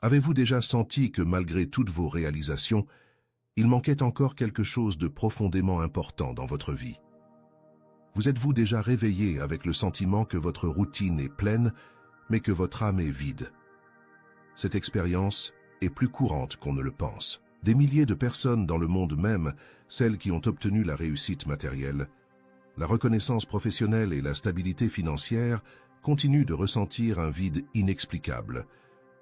Avez-vous déjà senti que malgré toutes vos réalisations, il manquait encore quelque chose de profondément important dans votre vie? Vous êtes-vous déjà réveillé avec le sentiment que votre routine est pleine, mais que votre âme est vide? Cette expérience est plus courante qu'on ne le pense. Des milliers de personnes dans le monde même, celles qui ont obtenu la réussite matérielle, la reconnaissance professionnelle et la stabilité financière, continuent de ressentir un vide inexplicable,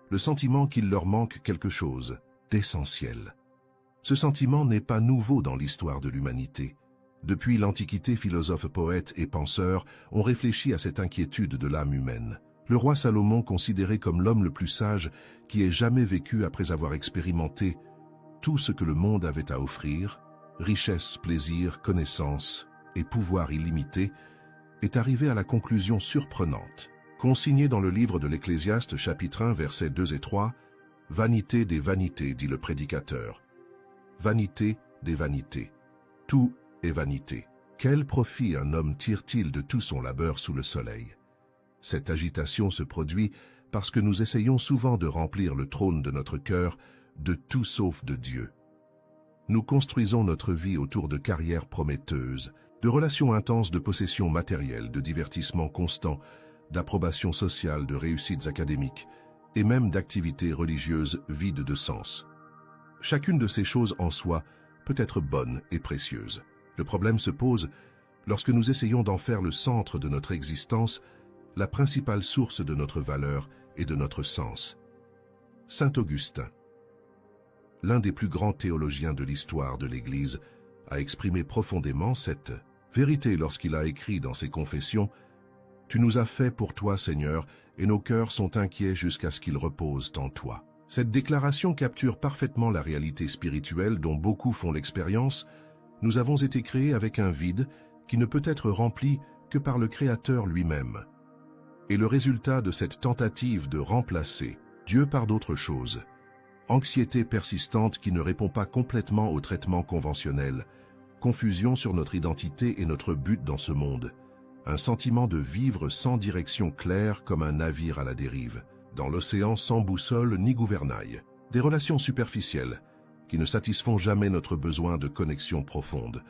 le sentiment qu'il leur manque quelque chose d'essentiel. Ce sentiment n'est pas nouveau dans l'histoire de l'humanité. Depuis l'Antiquité, philosophes, poètes et penseurs ont réfléchi à cette inquiétude de l'âme humaine. Le roi Salomon, considéré comme l'homme le plus sage qui ait jamais vécu après avoir expérimenté tout ce que le monde avait à offrir, richesse, plaisir, connaissance et pouvoir illimité, est arrivé à la conclusion surprenante, consignée dans le livre de l'Ecclésiaste chapitre 1 versets 2 et 3, « Vanité des vanités, dit le prédicateur. Vanité des vanités. Tout est vanité. Quel profit un homme tire-t-il de tout son labeur sous le soleil? » Cette agitation se produit parce que nous essayons souvent de remplir le trône de notre cœur de tout sauf de Dieu. Nous construisons notre vie autour de carrières prometteuses, de relations intenses, de possessions matérielles, de divertissements constants, d'approbation sociale, de réussites académiques et même d'activités religieuses vides de sens. Chacune de ces choses en soi peut être bonne et précieuse. Le problème se pose lorsque nous essayons d'en faire le centre de notre existence, la principale source de notre valeur et de notre sens. Saint Augustin, l'un des plus grands théologiens de l'histoire de l'Église, a exprimé profondément cette vérité lorsqu'il a écrit dans ses confessions « Tu nous as fait pour toi, Seigneur, et nos cœurs sont inquiets jusqu'à ce qu'ils reposent en toi. » Cette déclaration capture parfaitement la réalité spirituelle dont beaucoup font l'expérience. Nous avons été créés avec un vide qui ne peut être rempli que par le Créateur lui-même. Et le résultat de cette tentative de remplacer Dieu par d'autres choses, anxiété persistante qui ne répond pas complètement au traitement conventionnel, confusion sur notre identité et notre but dans ce monde, un sentiment de vivre sans direction claire comme un navire à la dérive, dans l'océan sans boussole ni gouvernail, des relations superficielles qui ne satisfont jamais notre besoin de connexion profonde,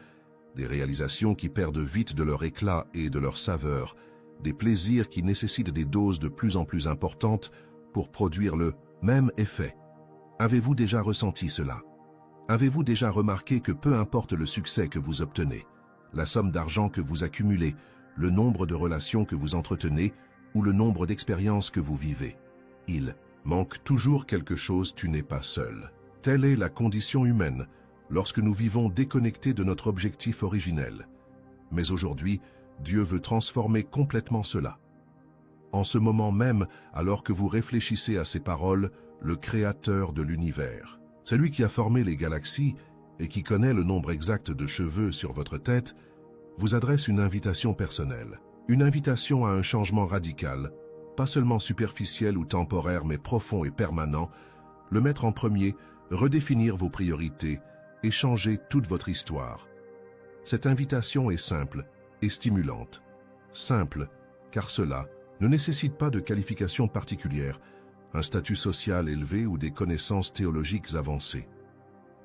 des réalisations qui perdent vite de leur éclat et de leur saveur, des plaisirs qui nécessitent des doses de plus en plus importantes pour produire le même effet. Avez-vous déjà ressenti cela? Avez-vous déjà remarqué que peu importe le succès que vous obtenez, la somme d'argent que vous accumulez, le nombre de relations que vous entretenez ou le nombre d'expériences que vous vivez, il manque toujours quelque chose, tu n'es pas seul. Telle est la condition humaine lorsque nous vivons déconnectés de notre objectif originel. Mais aujourd'hui, Dieu veut transformer complètement cela. En ce moment même, alors que vous réfléchissez à ces paroles, le Créateur de l'univers, celui qui a formé les galaxies et qui connaît le nombre exact de cheveux sur votre tête, vous adresse une invitation personnelle, une invitation à un changement radical, pas seulement superficiel ou temporaire mais profond et permanent, le mettre en premier, redéfinir vos priorités et changer toute votre histoire. Cette invitation est simple et stimulante. Simple, car cela ne nécessite pas de qualifications particulières, un statut social élevé ou des connaissances théologiques avancées.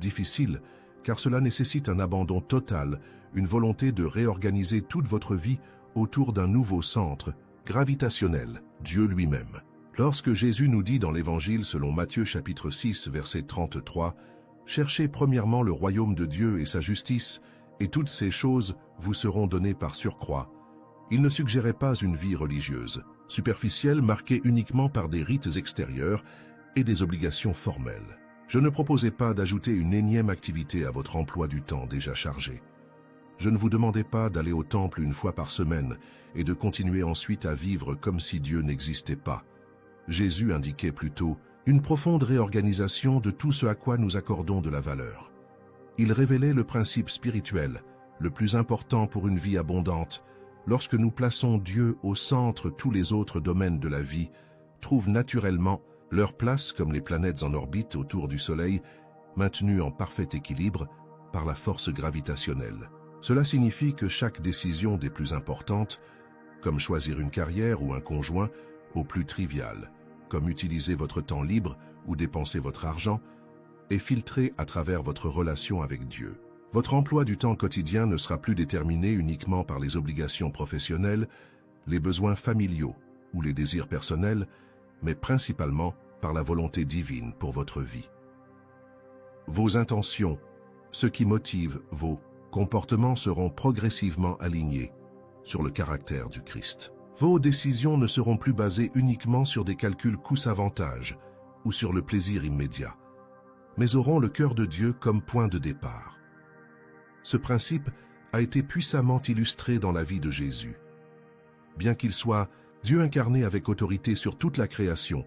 Difficile, car cela nécessite un abandon total, une volonté de réorganiser toute votre vie autour d'un nouveau centre, gravitationnel, Dieu lui-même. Lorsque Jésus nous dit dans l'Évangile selon Matthieu chapitre 6 verset 33, « Cherchez premièrement le royaume de Dieu et sa justice, et toutes ces choses vous seront données par surcroît », il ne suggérait pas une vie religieuse, superficielle marquée uniquement par des rites extérieurs et des obligations formelles. Je ne proposais pas d'ajouter une énième activité à votre emploi du temps déjà chargé. Je ne vous demandais pas d'aller au temple une fois par semaine et de continuer ensuite à vivre comme si Dieu n'existait pas. Jésus indiquait plutôt une profonde réorganisation de tout ce à quoi nous accordons de la valeur. Il révélait le principe spirituel, le plus important pour une vie abondante. Lorsque nous plaçons Dieu au centre, tous les autres domaines de la vie trouvent naturellement leur place comme les planètes en orbite autour du Soleil, maintenues en parfait équilibre par la force gravitationnelle. Cela signifie que chaque décision des plus importantes, comme choisir une carrière ou un conjoint, aux plus triviales, comme utiliser votre temps libre où dépenser votre argent est filtré à travers votre relation avec Dieu. Votre emploi du temps quotidien ne sera plus déterminé uniquement par les obligations professionnelles, les besoins familiaux ou les désirs personnels, mais principalement par la volonté divine pour votre vie. Vos intentions, ce qui motive vos comportements seront progressivement alignés sur le caractère du Christ. Vos décisions ne seront plus basées uniquement sur des calculs coûts-avantages ou sur le plaisir immédiat, mais auront le cœur de Dieu comme point de départ. Ce principe a été puissamment illustré dans la vie de Jésus. Bien qu'il soit Dieu incarné avec autorité sur toute la création,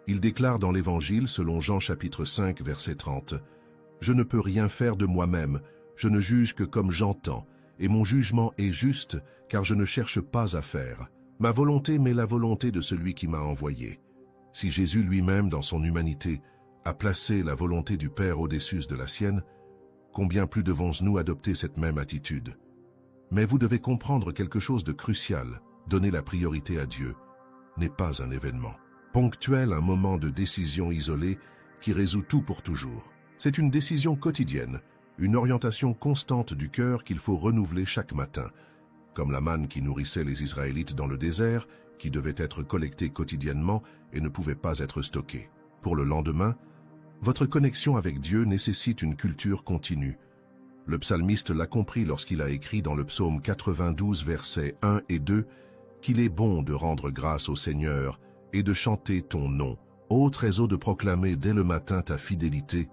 il déclare dans l'Évangile, selon Jean chapitre 5, verset 30, « Je ne peux rien faire de moi-même, je ne juge que comme j'entends, et mon jugement est juste, car je ne cherche pas à faire. Ma volonté mais la volonté de celui qui m'a envoyé. » Si Jésus lui-même, dans son humanité, a placé la volonté du Père au-dessus de la sienne, combien plus devons-nous adopter cette même attitude? Mais vous devez comprendre quelque chose de crucial. Donner la priorité à Dieu n'est pas un événement ponctuel, un moment de décision isolé qui résout tout pour toujours. C'est une décision quotidienne, une orientation constante du cœur qu'il faut renouveler chaque matin, comme la manne qui nourrissait les Israélites dans le désert, qui devait être collectée quotidiennement et ne pouvait pas être stockée. Pour le lendemain, votre connexion avec Dieu nécessite une culture continue. Le psalmiste l'a compris lorsqu'il a écrit dans le psaume 92, versets 1 et 2, qu'il est bon de rendre grâce au Seigneur et de chanter ton nom, ô trésor de proclamer dès le matin ta fidélité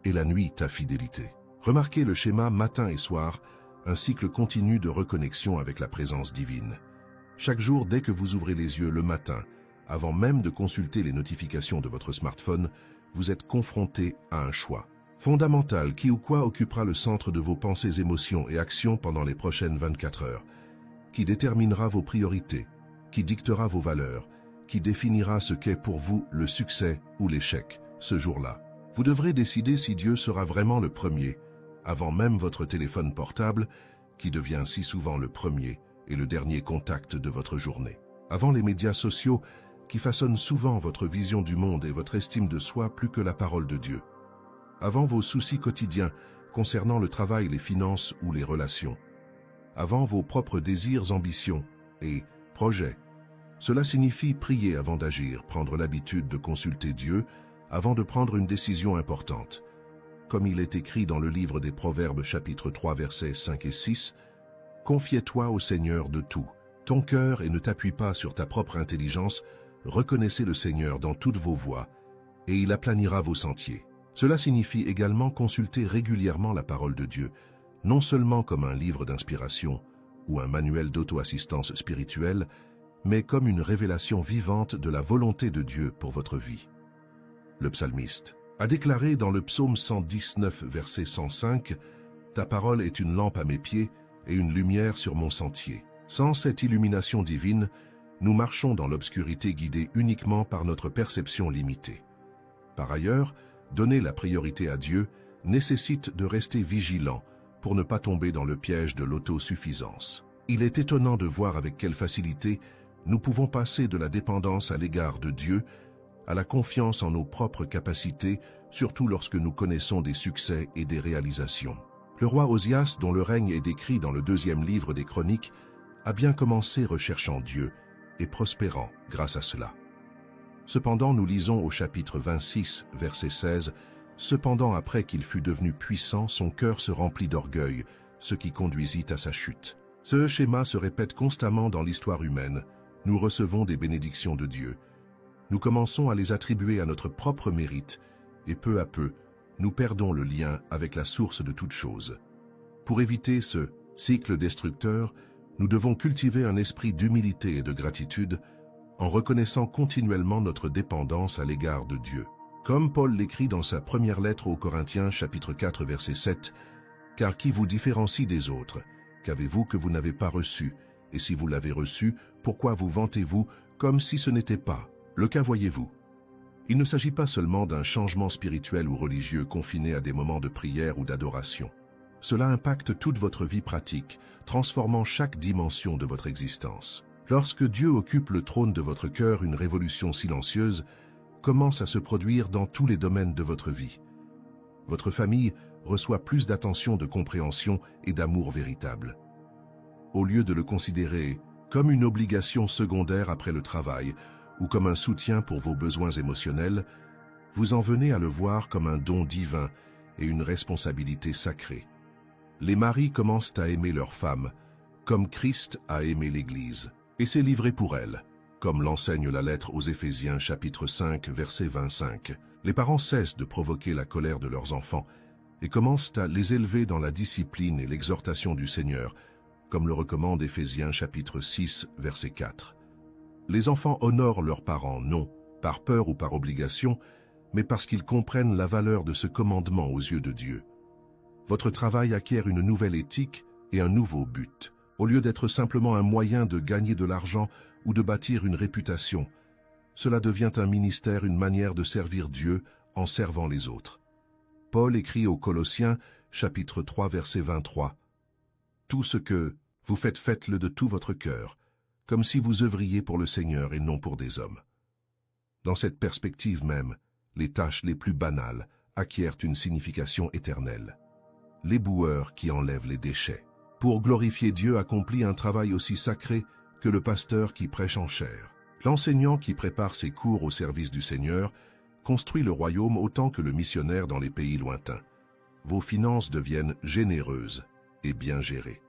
et la nuit ta fidélité. Remarquez le schéma matin et soir, un cycle continu de reconnexion avec la présence divine. Chaque jour, dès que vous ouvrez les yeux le matin, avant même de consulter les notifications de votre smartphone, vous êtes confronté à un choix fondamental. Qui ou quoi occupera le centre de vos pensées, émotions et actions pendant les prochaines 24 heures, qui déterminera vos priorités, qui dictera vos valeurs, qui définira ce qu'est pour vous le succès ou l'échec ce jour-là. Vous devrez décider si Dieu sera vraiment le premier, avant même votre téléphone portable, qui devient si souvent le premier et le dernier contact de votre journée. Avant les médias sociaux, qui façonnent souvent votre vision du monde et votre estime de soi plus que la parole de Dieu. Avant vos soucis quotidiens concernant le travail, les finances ou les relations. Avant vos propres désirs, ambitions et projets. Cela signifie prier avant d'agir, prendre l'habitude de consulter Dieu avant de prendre une décision importante. Comme il est écrit dans le livre des Proverbes chapitre 3 versets 5 et 6, « Confie-toi au Seigneur de tout, ton cœur, et ne t'appuie pas sur ta propre intelligence, reconnaissez le Seigneur dans toutes vos voies, et il aplanira vos sentiers. » Cela signifie également consulter régulièrement la parole de Dieu, non seulement comme un livre d'inspiration ou un manuel d'auto-assistance spirituelle, mais comme une révélation vivante de la volonté de Dieu pour votre vie. Le psalmiste a déclaré dans le psaume 119, verset 105, « Ta parole est une lampe à mes pieds et une lumière sur mon sentier. » Sans cette illumination divine, nous marchons dans l'obscurité guidés uniquement par notre perception limitée. Par ailleurs, donner la priorité à Dieu nécessite de rester vigilant pour ne pas tomber dans le piège de l'autosuffisance. Il est étonnant de voir avec quelle facilité nous pouvons passer de la dépendance à l'égard de Dieu à la confiance en nos propres capacités, surtout lorsque nous connaissons des succès et des réalisations. Le roi Osias, dont le règne est décrit dans le 2e livre des Chroniques, a bien commencé recherchant Dieu et prospérant grâce à cela. Cependant, nous lisons au chapitre 26, verset 16, « Cependant, après qu'il fut devenu puissant, son cœur se remplit d'orgueil, ce qui conduisit à sa chute. » Ce schéma se répète constamment dans l'histoire humaine. Nous recevons des bénédictions de Dieu. Nous commençons à les attribuer à notre propre mérite, et peu à peu, nous perdons le lien avec la source de toute chose. Pour éviter ce cycle destructeur, nous devons cultiver un esprit d'humilité et de gratitude en reconnaissant continuellement notre dépendance à l'égard de Dieu. Comme Paul l'écrit dans sa première lettre aux Corinthiens, chapitre 4, verset 7, « Car qui vous différencie des autres? Qu'avez-vous que vous n'avez pas reçu? Et si vous l'avez reçu, pourquoi vous vantez-vous comme si ce n'était pas le cas, voyez-vous? » Il ne s'agit pas seulement d'un changement spirituel ou religieux confiné à des moments de prière ou d'adoration. Cela impacte toute votre vie pratique, transformant chaque dimension de votre existence. Lorsque Dieu occupe le trône de votre cœur, une révolution silencieuse commence à se produire dans tous les domaines de votre vie. Votre famille reçoit plus d'attention, de compréhension et d'amour véritable. Au lieu de le considérer comme une obligation secondaire après le travail ou comme un soutien pour vos besoins émotionnels, vous en venez à le voir comme un don divin et une responsabilité sacrée. Les maris commencent à aimer leurs femmes, comme Christ a aimé l'Église, et s'est livré pour elle, comme l'enseigne la lettre aux Éphésiens chapitre 5, verset 25. Les parents cessent de provoquer la colère de leurs enfants et commencent à les élever dans la discipline et l'exhortation du Seigneur, comme le recommande Éphésiens chapitre 6, verset 4. Les enfants honorent leurs parents, non par peur ou par obligation, mais parce qu'ils comprennent la valeur de ce commandement aux yeux de Dieu. Votre travail acquiert une nouvelle éthique et un nouveau but. Au lieu d'être simplement un moyen de gagner de l'argent ou de bâtir une réputation, cela devient un ministère, une manière de servir Dieu en servant les autres. Paul écrit aux Colossiens, chapitre 3, verset 23. « Tout ce que vous faites, faites-le de tout votre cœur, comme si vous œuvriez pour le Seigneur et non pour des hommes. » Dans cette perspective même, les tâches les plus banales acquièrent une signification éternelle. L'éboueur qui enlève les déchets, pour glorifier Dieu, accomplit un travail aussi sacré que le pasteur qui prêche en chair. L'enseignant qui prépare ses cours au service du Seigneur construit le royaume autant que le missionnaire dans les pays lointains. Vos finances deviennent généreuses et bien gérées.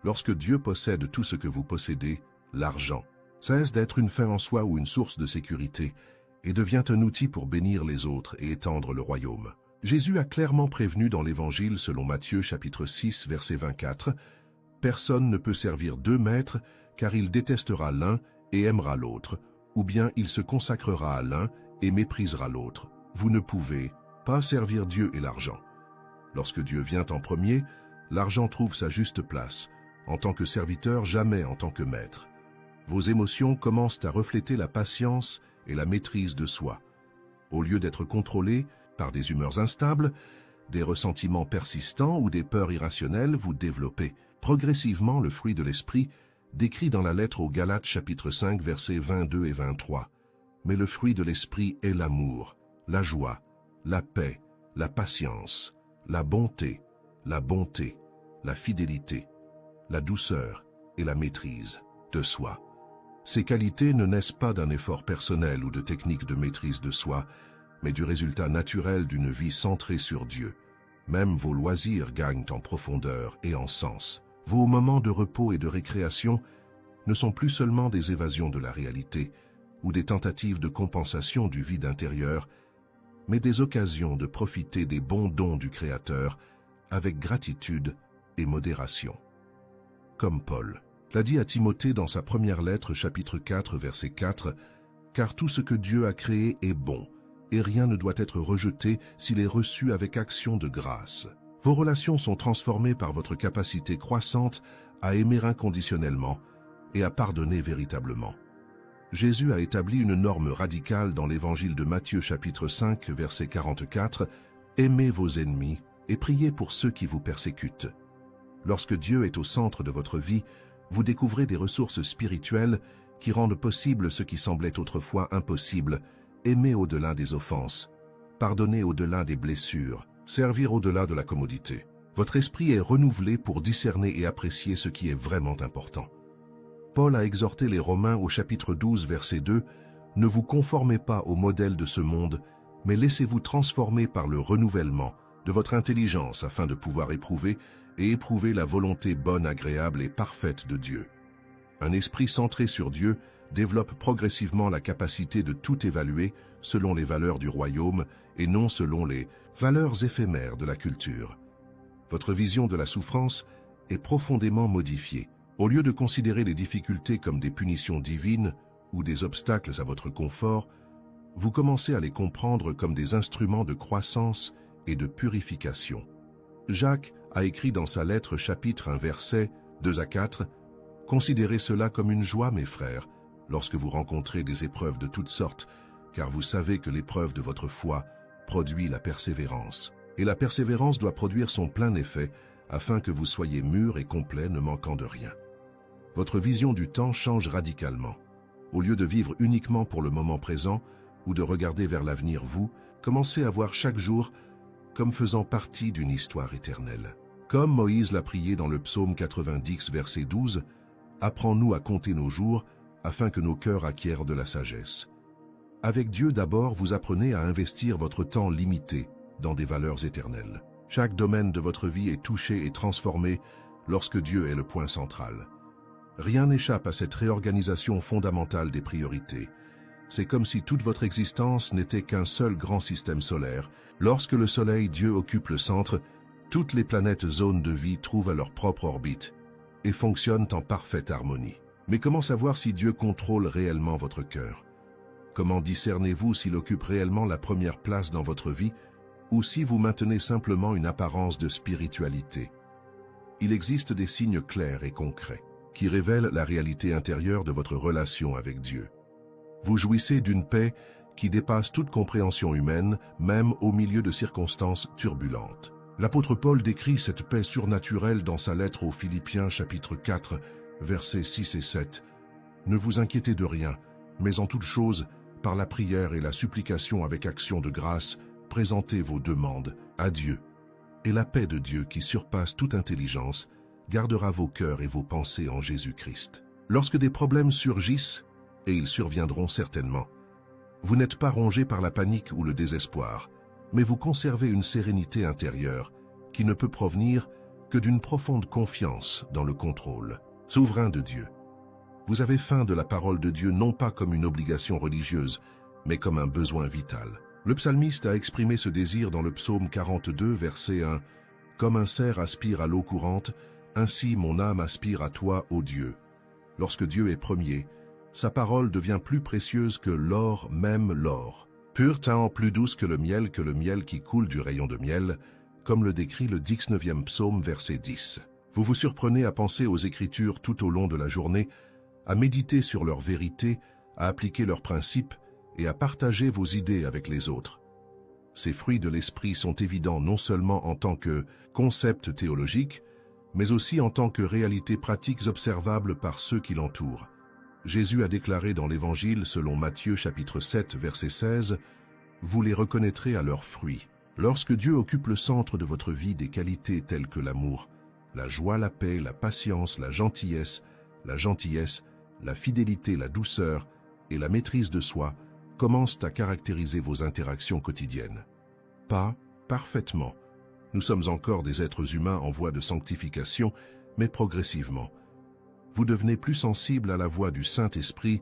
Lorsque Dieu possède tout ce que vous possédez, l'argent cesse d'être une fin en soi ou une source de sécurité et devient un outil pour bénir les autres et étendre le royaume. Jésus a clairement prévenu dans l'Évangile selon Matthieu chapitre 6 verset 24 « Personne ne peut servir deux maîtres car il détestera l'un et aimera l'autre, ou bien il se consacrera à l'un et méprisera l'autre. Vous ne pouvez pas servir Dieu et l'argent. Lorsque Dieu vient en premier, l'argent trouve sa juste place, en tant que serviteur, jamais en tant que maître. Vos émotions commencent à refléter la patience et la maîtrise de soi. Au lieu d'être contrôlés par des humeurs instables, des ressentiments persistants ou des peurs irrationnelles, vous développez progressivement le fruit de l'esprit, décrit dans la lettre aux Galates chapitre 5 versets 22 et 23. Mais le fruit de l'esprit est l'amour, la joie, la paix, la patience, la bonté, la fidélité, la douceur et la maîtrise de soi. Ces qualités ne naissent pas d'un effort personnel ou de techniques de maîtrise de soi, mais du résultat naturel d'une vie centrée sur Dieu. Même vos loisirs gagnent en profondeur et en sens. Vos moments de repos et de récréation ne sont plus seulement des évasions de la réalité ou des tentatives de compensation du vide intérieur, mais des occasions de profiter des bons dons du Créateur avec gratitude et modération. Comme Paul l'a dit à Timothée dans sa première lettre, chapitre 4, verset 4, « Car tout ce que Dieu a créé est bon, et rien ne doit être rejeté s'il est reçu avec action de grâce. » Vos relations sont transformées par votre capacité croissante à aimer inconditionnellement et à pardonner véritablement. Jésus a établi une norme radicale dans l'évangile de Matthieu chapitre 5, verset 44, « Aimez vos ennemis et priez pour ceux qui vous persécutent. » Lorsque Dieu est au centre de votre vie, vous découvrez des ressources spirituelles qui rendent possible ce qui semblait autrefois impossible, aimer au-delà des offenses, pardonner au-delà des blessures, servir au-delà de la commodité. Votre esprit est renouvelé pour discerner et apprécier ce qui est vraiment important. Paul a exhorté les Romains au chapitre 12, verset 2, « Ne vous conformez pas au modèle de ce monde, mais laissez-vous transformer par le renouvellement de votre intelligence afin de pouvoir éprouver la volonté bonne, agréable et parfaite de Dieu. » Un esprit centré sur Dieu développe progressivement la capacité de tout évaluer selon les valeurs du royaume et non selon les valeurs éphémères de la culture. Votre vision de la souffrance est profondément modifiée. Au lieu de considérer les difficultés comme des punitions divines ou des obstacles à votre confort, vous commencez à les comprendre comme des instruments de croissance et de purification. Jacques a écrit dans sa lettre chapitre 1 verset 2 à 4, « Considérez cela comme une joie, mes frères, lorsque vous rencontrez des épreuves de toutes sortes, car vous savez que l'épreuve de votre foi produit la persévérance. Et la persévérance doit produire son plein effet, afin que vous soyez mûrs et complets, ne manquant de rien. » Votre vision du temps change radicalement. Au lieu de vivre uniquement pour le moment présent, ou de regarder vers l'avenir, vous commencez à voir chaque jour comme faisant partie d'une histoire éternelle. Comme Moïse l'a prié dans le psaume 90, verset 12, « Apprends-nous à compter nos jours, afin que nos cœurs acquièrent de la sagesse. » Avec Dieu d'abord, vous apprenez à investir votre temps limité dans des valeurs éternelles. Chaque domaine de votre vie est touché et transformé lorsque Dieu est le point central. Rien n'échappe à cette réorganisation fondamentale des priorités. C'est comme si toute votre existence n'était qu'un seul grand système solaire. Lorsque le Soleil, Dieu, occupe le centre, toutes les planètes zones de vie trouvent à leur propre orbite et fonctionnent en parfaite harmonie. Mais comment savoir si Dieu contrôle réellement votre cœur? Comment discernez-vous s'il occupe réellement la première place dans votre vie ou si vous maintenez simplement une apparence de spiritualité? Il existe des signes clairs et concrets qui révèlent la réalité intérieure de votre relation avec Dieu. Vous jouissez d'une paix qui dépasse toute compréhension humaine, même au milieu de circonstances turbulentes. L'apôtre Paul décrit cette paix surnaturelle dans sa lettre aux Philippiens chapitre 4, versets 6 et 7. « Ne vous inquiétez de rien, mais en toute chose, par la prière et la supplication avec action de grâce, présentez vos demandes à Dieu. Et la paix de Dieu qui surpasse toute intelligence gardera vos cœurs et vos pensées en Jésus-Christ. » Lorsque des problèmes surgissent, et ils surviendront certainement, vous n'êtes pas rongé par la panique ou le désespoir, mais vous conservez une sérénité intérieure qui ne peut provenir que d'une profonde confiance dans le contrôle souverain de Dieu. Vous avez faim de la parole de Dieu non pas comme une obligation religieuse, mais comme un besoin vital. Le psalmiste a exprimé ce désir dans le psaume 42, verset 1. « Comme un cerf aspire à l'eau courante, ainsi mon âme aspire à toi, ô Dieu. » Lorsque Dieu est premier, sa parole devient plus précieuse que l'or, même l'or. Pur tant plus douce que le miel qui coule du rayon de miel, comme le décrit le 19e psaume, verset 10. Vous vous surprenez à penser aux Écritures tout au long de la journée, à méditer sur leur vérité, à appliquer leurs principes et à partager vos idées avec les autres. Ces fruits de l'esprit sont évidents non seulement en tant que concepts théologiques, mais aussi en tant que réalités pratiques observables par ceux qui l'entourent. Jésus a déclaré dans l'Évangile selon Matthieu chapitre 7 verset 16 « Vous les reconnaîtrez à leurs fruits ». Lorsque Dieu occupe le centre de votre vie, des qualités telles que l'amour, la joie, la paix, la patience, la gentillesse, la fidélité, la douceur et la maîtrise de soi commencent à caractériser vos interactions quotidiennes. Pas parfaitement. Nous sommes encore des êtres humains en voie de sanctification, mais progressivement. Vous devenez plus sensible à la voix du Saint-Esprit,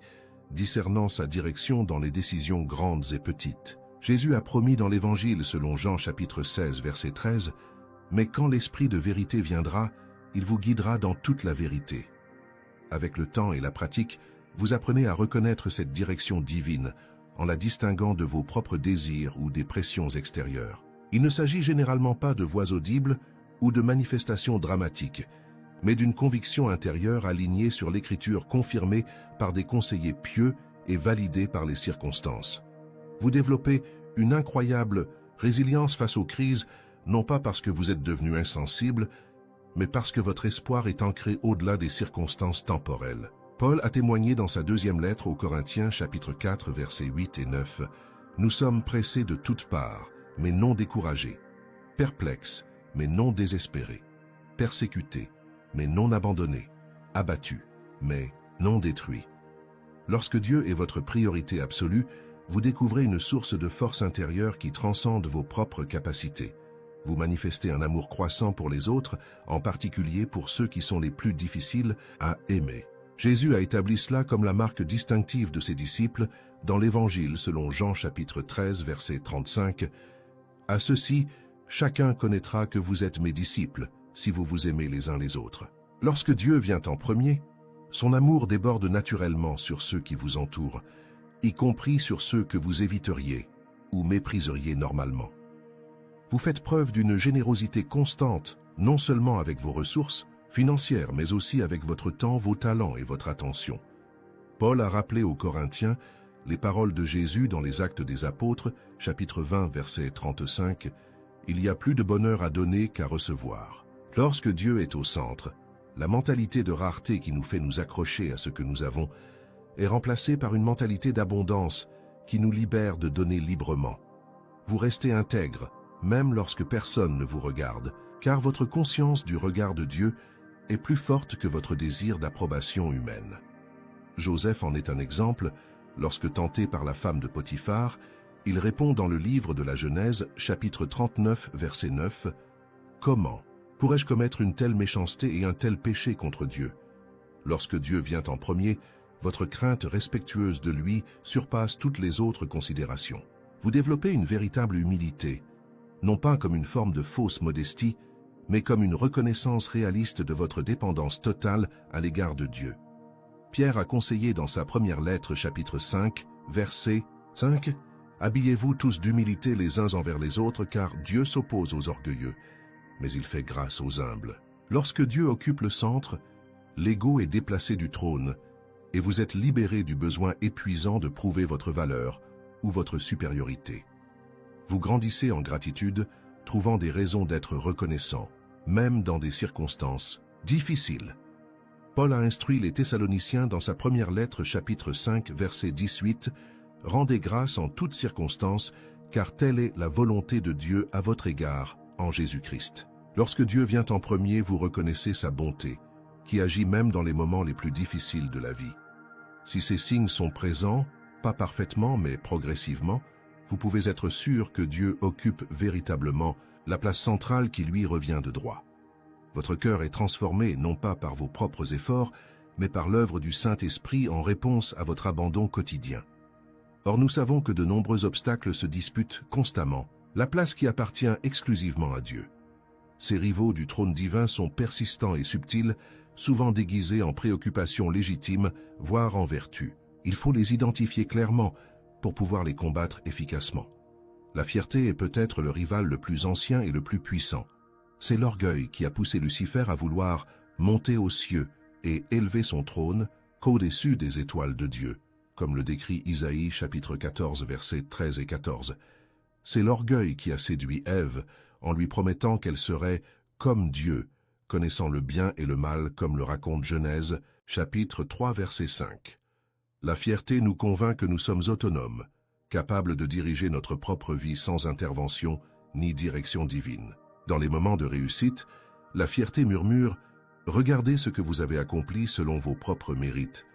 discernant sa direction dans les décisions grandes et petites. Jésus a promis dans l'Évangile selon Jean chapitre 16 verset 13 « Mais quand l'Esprit de vérité viendra, il vous guidera dans toute la vérité. » Avec le temps et la pratique, vous apprenez à reconnaître cette direction divine en la distinguant de vos propres désirs ou des pressions extérieures. Il ne s'agit généralement pas de voix audibles ou de manifestations dramatiques, mais d'une conviction intérieure alignée sur l'Écriture confirmée par des conseillers pieux et validée par les circonstances. Vous développez une incroyable résilience face aux crises, non pas parce que vous êtes devenu insensible, mais parce que votre espoir est ancré au-delà des circonstances temporelles. Paul a témoigné dans sa deuxième lettre aux Corinthiens, chapitre 4, versets 8 et 9, « Nous sommes pressés de toutes parts, mais non découragés, perplexes, mais non désespérés, persécutés, mais non abandonnés, abattus, mais non détruits. » Lorsque Dieu est votre priorité absolue, vous découvrez une source de force intérieure qui transcende vos propres capacités. Vous manifestez un amour croissant pour les autres, en particulier pour ceux qui sont les plus difficiles à aimer. Jésus a établi cela comme la marque distinctive de ses disciples dans l'Évangile selon Jean chapitre 13 verset 35. « À ceci, chacun connaîtra que vous êtes mes disciples, si vous vous aimez les uns les autres. » Lorsque Dieu vient en premier, son amour déborde naturellement sur ceux qui vous entourent, y compris sur ceux que vous éviteriez ou mépriseriez normalement. Vous faites preuve d'une générosité constante, non seulement avec vos ressources financières, mais aussi avec votre temps, vos talents et votre attention. Paul a rappelé aux Corinthiens les paroles de Jésus dans les Actes des Apôtres, chapitre 20, verset 35, « Il y a plus de bonheur à donner qu'à recevoir. » Lorsque Dieu est au centre, la mentalité de rareté qui nous fait nous accrocher à ce que nous avons est remplacée par une mentalité d'abondance qui nous libère de donner librement. Vous restez intègre, même lorsque personne ne vous regarde, car votre conscience du regard de Dieu est plus forte que votre désir d'approbation humaine. Joseph en est un exemple. Lorsque tenté par la femme de Potiphar, il répond dans le livre de la Genèse, chapitre 39, verset 9, « Comment pourrais-je commettre une telle méchanceté et un tel péché contre Dieu? Lorsque Dieu vient en premier, votre crainte respectueuse de lui surpasse toutes les autres considérations. Vous développez une véritable humilité, non pas comme une forme de fausse modestie, mais comme une reconnaissance réaliste de votre dépendance totale à l'égard de Dieu. Pierre a conseillé dans sa première lettre, chapitre 5, verset 5, « Habillez-vous tous d'humilité les uns envers les autres, car Dieu s'oppose aux orgueilleux, mais il fait grâce aux humbles. » Lorsque Dieu occupe le centre, l'ego est déplacé du trône, et vous êtes libéré du besoin épuisant de prouver votre valeur ou votre supériorité. Vous grandissez en gratitude, trouvant des raisons d'être reconnaissant, même dans des circonstances difficiles. Paul a instruit les Thessaloniciens dans sa première lettre, chapitre 5, verset 18, « Rendez grâce en toutes circonstances, car telle est la volonté de Dieu à votre égard en Jésus-Christ. » Lorsque Dieu vient en premier, vous reconnaissez sa bonté, qui agit même dans les moments les plus difficiles de la vie. Si ces signes sont présents, pas parfaitement mais progressivement, vous pouvez être sûr que Dieu occupe véritablement la place centrale qui lui revient de droit. Votre cœur est transformé non pas par vos propres efforts, mais par l'œuvre du Saint-Esprit en réponse à votre abandon quotidien. Or nous savons que de nombreux obstacles se disputent constamment, la place qui appartient exclusivement à Dieu. Ces rivaux du trône divin sont persistants et subtils, souvent déguisés en préoccupations légitimes, voire en vertus. Il faut les identifier clairement pour pouvoir les combattre efficacement. La fierté est peut-être le rival le plus ancien et le plus puissant. C'est l'orgueil qui a poussé Lucifer à vouloir monter aux cieux et élever son trône qu'au-dessus des étoiles de Dieu, comme le décrit Isaïe chapitre 14 versets 13 et 14. C'est l'orgueil qui a séduit Ève en lui promettant qu'elle serait comme Dieu, connaissant le bien et le mal comme le raconte Genèse chapitre 3 verset 5. La fierté nous convainc que nous sommes autonomes, capables de diriger notre propre vie sans intervention ni direction divine. Dans les moments de réussite, la fierté murmure « Regardez ce que vous avez accompli selon vos propres mérites ».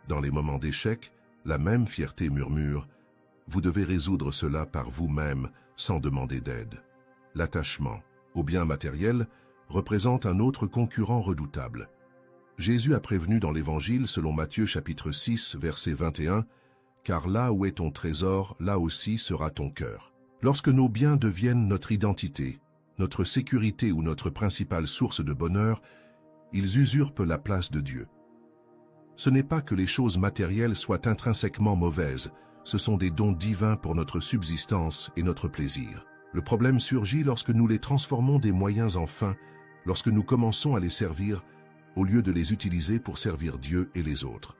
Dans les moments d'échec, la même fierté murmure « Vous devez résoudre cela par vous-même sans demander d'aide ». L'attachement au bien matériel représente un autre concurrent redoutable. Jésus a prévenu dans l'Évangile selon Matthieu chapitre 6 verset 21 « Car là où est ton trésor, là aussi sera ton cœur ». Lorsque nos biens deviennent notre identité, notre sécurité ou notre principale source de bonheur, ils usurpent la place de Dieu. Ce n'est pas que les choses matérielles soient intrinsèquement mauvaises, ce sont des dons divins pour notre subsistance et notre plaisir. Le problème surgit lorsque nous les transformons des moyens en fins, lorsque nous commençons à les servir au lieu de les utiliser pour servir Dieu et les autres.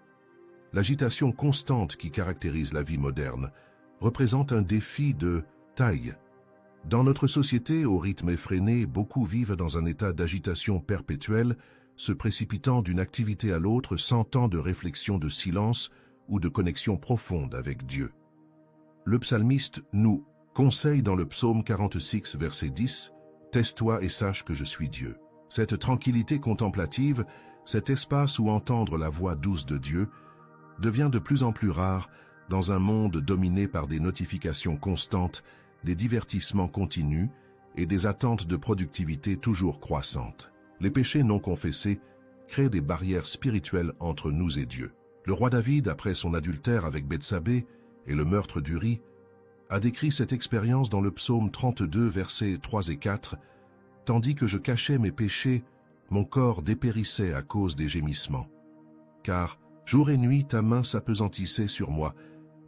L'agitation constante qui caractérise la vie moderne représente un défi de taille. Dans notre société, au rythme effréné, beaucoup vivent dans un état d'agitation perpétuelle, se précipitant d'une activité à l'autre sans temps de réflexion, de silence ou de connexion profonde avec Dieu. Le psalmiste nous conseille dans le psaume 46, verset 10, « Tais-toi et sache que je suis Dieu ». Cette tranquillité contemplative, cet espace où entendre la voix douce de Dieu, devient de plus en plus rare dans un monde dominé par des notifications constantes, des divertissements continus et des attentes de productivité toujours croissantes. Les péchés non confessés créent des barrières spirituelles entre nous et Dieu. Le roi David, après son adultère avec Bethsabée et le meurtre d'Uri, a décrit cette expérience dans le psaume 32, versets 3 et 4, « Tandis que je cachais mes péchés, mon corps dépérissait à cause des gémissements. Car, jour et nuit, ta main s'appesantissait sur moi,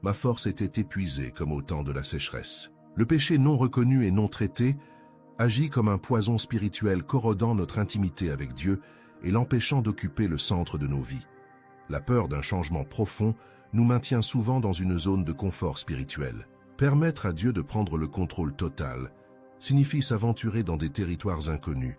ma force était épuisée comme au temps de la sécheresse. » Le péché non reconnu et non traité agit comme un poison spirituel corrodant notre intimité avec Dieu et l'empêchant d'occuper le centre de nos vies. La peur d'un changement profond nous maintient souvent dans une zone de confort spirituel. Permettre à Dieu de prendre le contrôle total signifie s'aventurer dans des territoires inconnus,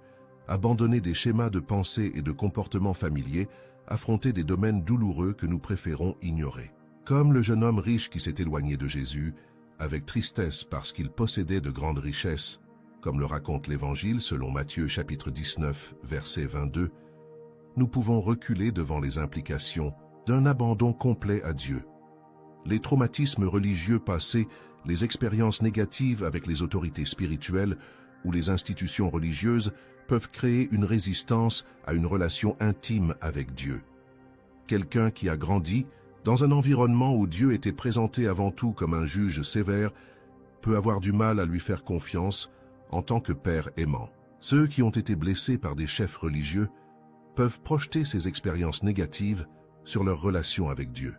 abandonner des schémas de pensée et de comportements familiers, affronter des domaines douloureux que nous préférons ignorer. Comme le jeune homme riche qui s'est éloigné de Jésus, avec tristesse parce qu'il possédait de grandes richesses, comme le raconte l'Évangile selon Matthieu chapitre 19, verset 22, nous pouvons reculer devant les implications d'un abandon complet à Dieu. Les traumatismes religieux passés, les expériences négatives avec les autorités spirituelles ou les institutions religieuses peuvent créer une résistance à une relation intime avec Dieu. Quelqu'un qui a grandi dans un environnement où Dieu était présenté avant tout comme un juge sévère peut avoir du mal à lui faire confiance en tant que père aimant. Ceux qui ont été blessés par des chefs religieux peuvent projeter ces expériences négatives sur leur relation avec Dieu.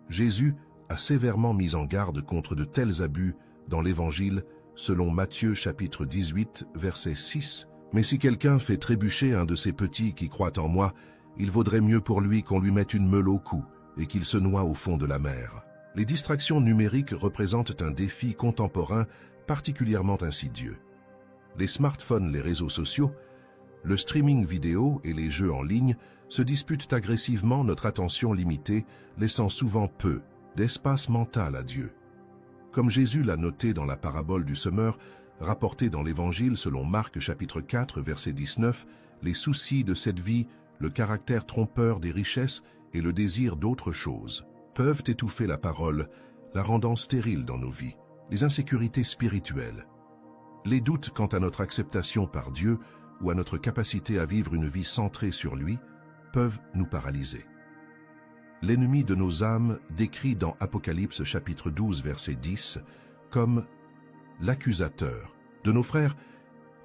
Jésus a sévèrement mis en garde contre de tels abus dans l'Évangile selon Matthieu chapitre 18, verset 6. « Mais si quelqu'un fait trébucher un de ces petits qui croient en moi, il vaudrait mieux pour lui qu'on lui mette une meule au cou et qu'il se noie au fond de la mer. » Les distractions numériques représentent un défi contemporain particulièrement insidieux. Les smartphones, les réseaux sociaux, le streaming vidéo et les jeux en ligne se disputent agressivement notre attention limitée, laissant souvent peu d'espace mental à Dieu. Comme Jésus l'a noté dans la parabole du semeur, rapportée dans l'Évangile selon Marc chapitre 4, verset 19, les soucis de cette vie, le caractère trompeur des richesses et le désir d'autre chose peuvent étouffer la parole, la rendant stérile dans nos vies. Les insécurités spirituelles, les doutes quant à notre acceptation par Dieu ou à notre capacité à vivre une vie centrée sur lui peuvent nous paralyser. L'ennemi de nos âmes, décrit dans Apocalypse chapitre 12 verset 10 comme l'accusateur de nos frères,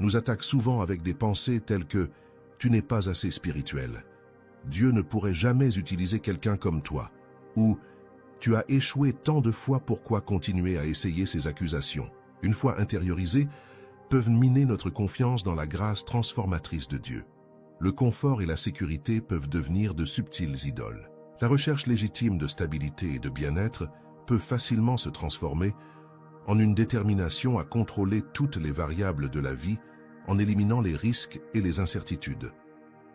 nous attaque souvent avec des pensées telles que « tu n'es pas assez spirituel »,« Dieu ne pourrait jamais utiliser quelqu'un comme toi » ou « tu as échoué tant de fois, pourquoi continuer à essayer ces accusations ?» Une fois intériorisées, peuvent miner notre confiance dans la grâce transformatrice de Dieu. Le confort et la sécurité peuvent devenir de subtiles idoles. La recherche légitime de stabilité et de bien-être peut facilement se transformer en une détermination à contrôler toutes les variables de la vie en éliminant les risques et les incertitudes.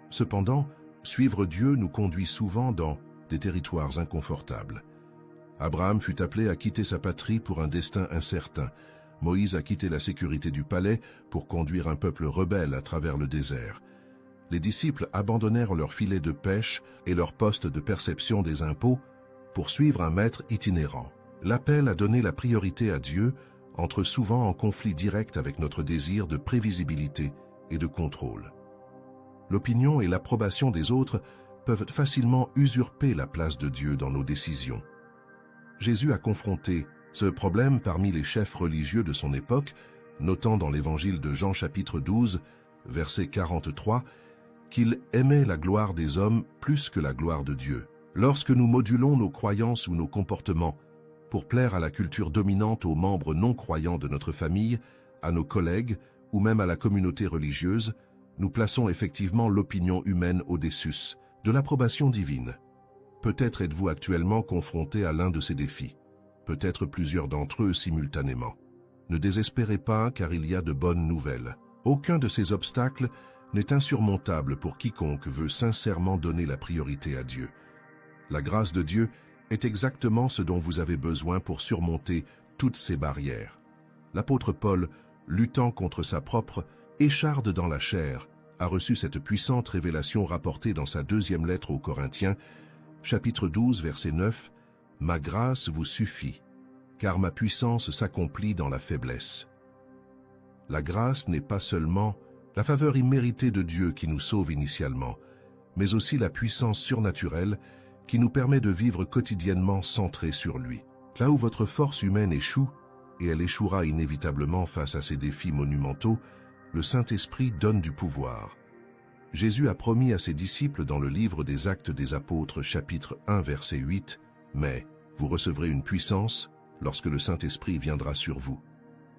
Cependant, suivre Dieu nous conduit souvent dans des territoires inconfortables. Abraham fut appelé à quitter sa patrie pour un destin incertain. Moïse a quitté la sécurité du palais pour conduire un peuple rebelle à travers le désert. Les disciples abandonnèrent leur filet de pêche et leur poste de perception des impôts pour suivre un maître itinérant. L'appel à donner la priorité à Dieu entre souvent en conflit direct avec notre désir de prévisibilité et de contrôle. L'opinion et l'approbation des autres peuvent facilement usurper la place de Dieu dans nos décisions. Jésus a confronté ce problème parmi les chefs religieux de son époque, notant dans l'Évangile de Jean chapitre 12, verset 43, qu'il aimait la gloire des hommes plus que la gloire de Dieu. Lorsque nous modulons nos croyances ou nos comportements pour plaire à la culture dominante aux membres non-croyants de notre famille, à nos collègues ou même à la communauté religieuse, nous plaçons effectivement l'opinion humaine au-dessus de l'approbation divine. Peut-être êtes-vous actuellement confronté à l'un de ces défis, peut-être plusieurs d'entre eux simultanément. Ne désespérez pas car il y a de bonnes nouvelles. Aucun de ces obstacles n'est insurmontable pour quiconque veut sincèrement donner la priorité à Dieu. La grâce de Dieu est exactement ce dont vous avez besoin pour surmonter toutes ces barrières. L'apôtre Paul, luttant contre sa propre écharde dans la chair, a reçu cette puissante révélation rapportée dans sa deuxième lettre aux Corinthiens, chapitre 12, verset 9, « Ma grâce vous suffit, car ma puissance s'accomplit dans la faiblesse. » La grâce n'est pas seulement la faveur imméritée de Dieu qui nous sauve initialement, mais aussi la puissance surnaturelle qui nous permet de vivre quotidiennement centrés sur lui. Là où votre force humaine échoue, et elle échouera inévitablement face à ces défis monumentaux, le Saint-Esprit donne du pouvoir. Jésus a promis à ses disciples dans le livre des Actes des Apôtres, chapitre 1, verset 8, « Mais vous recevrez une puissance lorsque le Saint-Esprit viendra sur vous. »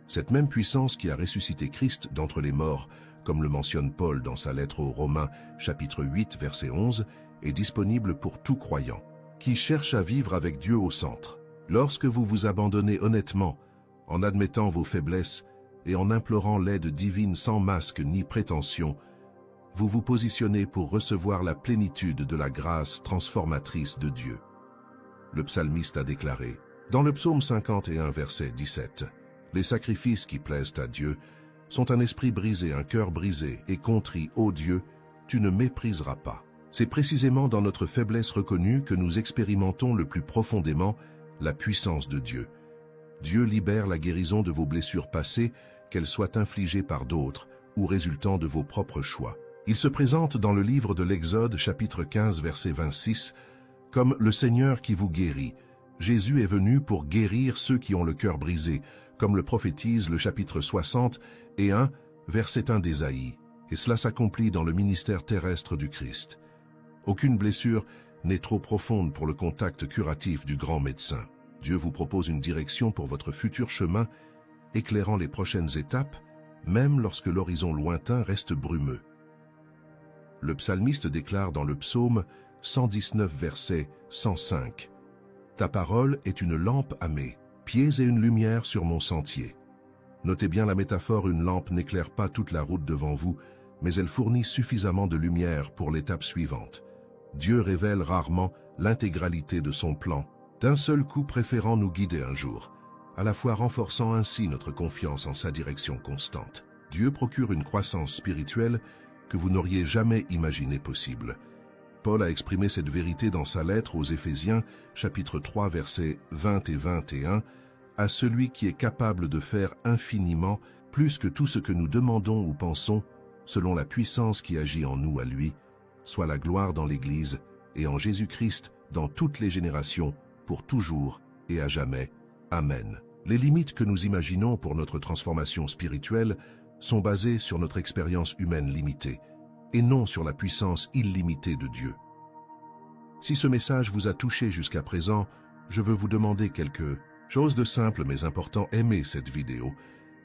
Cette même puissance qui a ressuscité Christ d'entre les morts, comme le mentionne Paul dans sa lettre aux Romains, chapitre 8, verset 11, est disponible pour tout croyant, qui cherche à vivre avec Dieu au centre. Lorsque vous vous abandonnez honnêtement, en admettant vos faiblesses et en implorant l'aide divine sans masque ni prétention, vous vous positionnez pour recevoir la plénitude de la grâce transformatrice de Dieu. Le psalmiste a déclaré, dans le psaume 51, verset 17, « Les sacrifices qui plaisent à Dieu sont un esprit brisé, un cœur brisé et contrit, ô Dieu, tu ne mépriseras pas. » C'est précisément dans notre faiblesse reconnue que nous expérimentons le plus profondément la puissance de Dieu. Dieu libère la guérison de vos blessures passées, qu'elles soient infligées par d'autres ou résultant de vos propres choix. Il se présente dans le livre de l'Exode, chapitre 15, verset 26, comme le Seigneur qui vous guérit. Jésus est venu pour guérir ceux qui ont le cœur brisé, comme le prophétise le chapitre 60 et 1, verset 1 d'Ésaïe. Et cela s'accomplit dans le ministère terrestre du Christ. Aucune blessure n'est trop profonde pour le contact curatif du grand médecin. Dieu vous propose une direction pour votre futur chemin, éclairant les prochaines étapes, même lorsque l'horizon lointain reste brumeux. Le psalmiste déclare dans le psaume 119, verset 105, « Ta parole est une lampe à mes pieds et une lumière sur mon sentier. » Notez bien la métaphore, une lampe n'éclaire pas toute la route devant vous, mais elle fournit suffisamment de lumière pour l'étape suivante. Dieu révèle rarement l'intégralité de son plan, d'un seul coup préférant nous guider un jour, à la fois renforçant ainsi notre confiance en sa direction constante. Dieu procure une croissance spirituelle que vous n'auriez jamais imaginé possible. Paul a exprimé cette vérité dans sa lettre aux Éphésiens, chapitre 3, versets 20 et 21, « À celui qui est capable de faire infiniment plus que tout ce que nous demandons ou pensons, selon la puissance qui agit en nous à lui, soit la gloire dans l'Église et en Jésus-Christ dans toutes les générations, pour toujours et à jamais. Amen. » Les limites que nous imaginons pour notre transformation spirituelle sont basées sur notre expérience humaine limitée, et non sur la puissance illimitée de Dieu. Si ce message vous a touché jusqu'à présent, je veux vous demander quelque chose de simple mais important. Aimez cette vidéo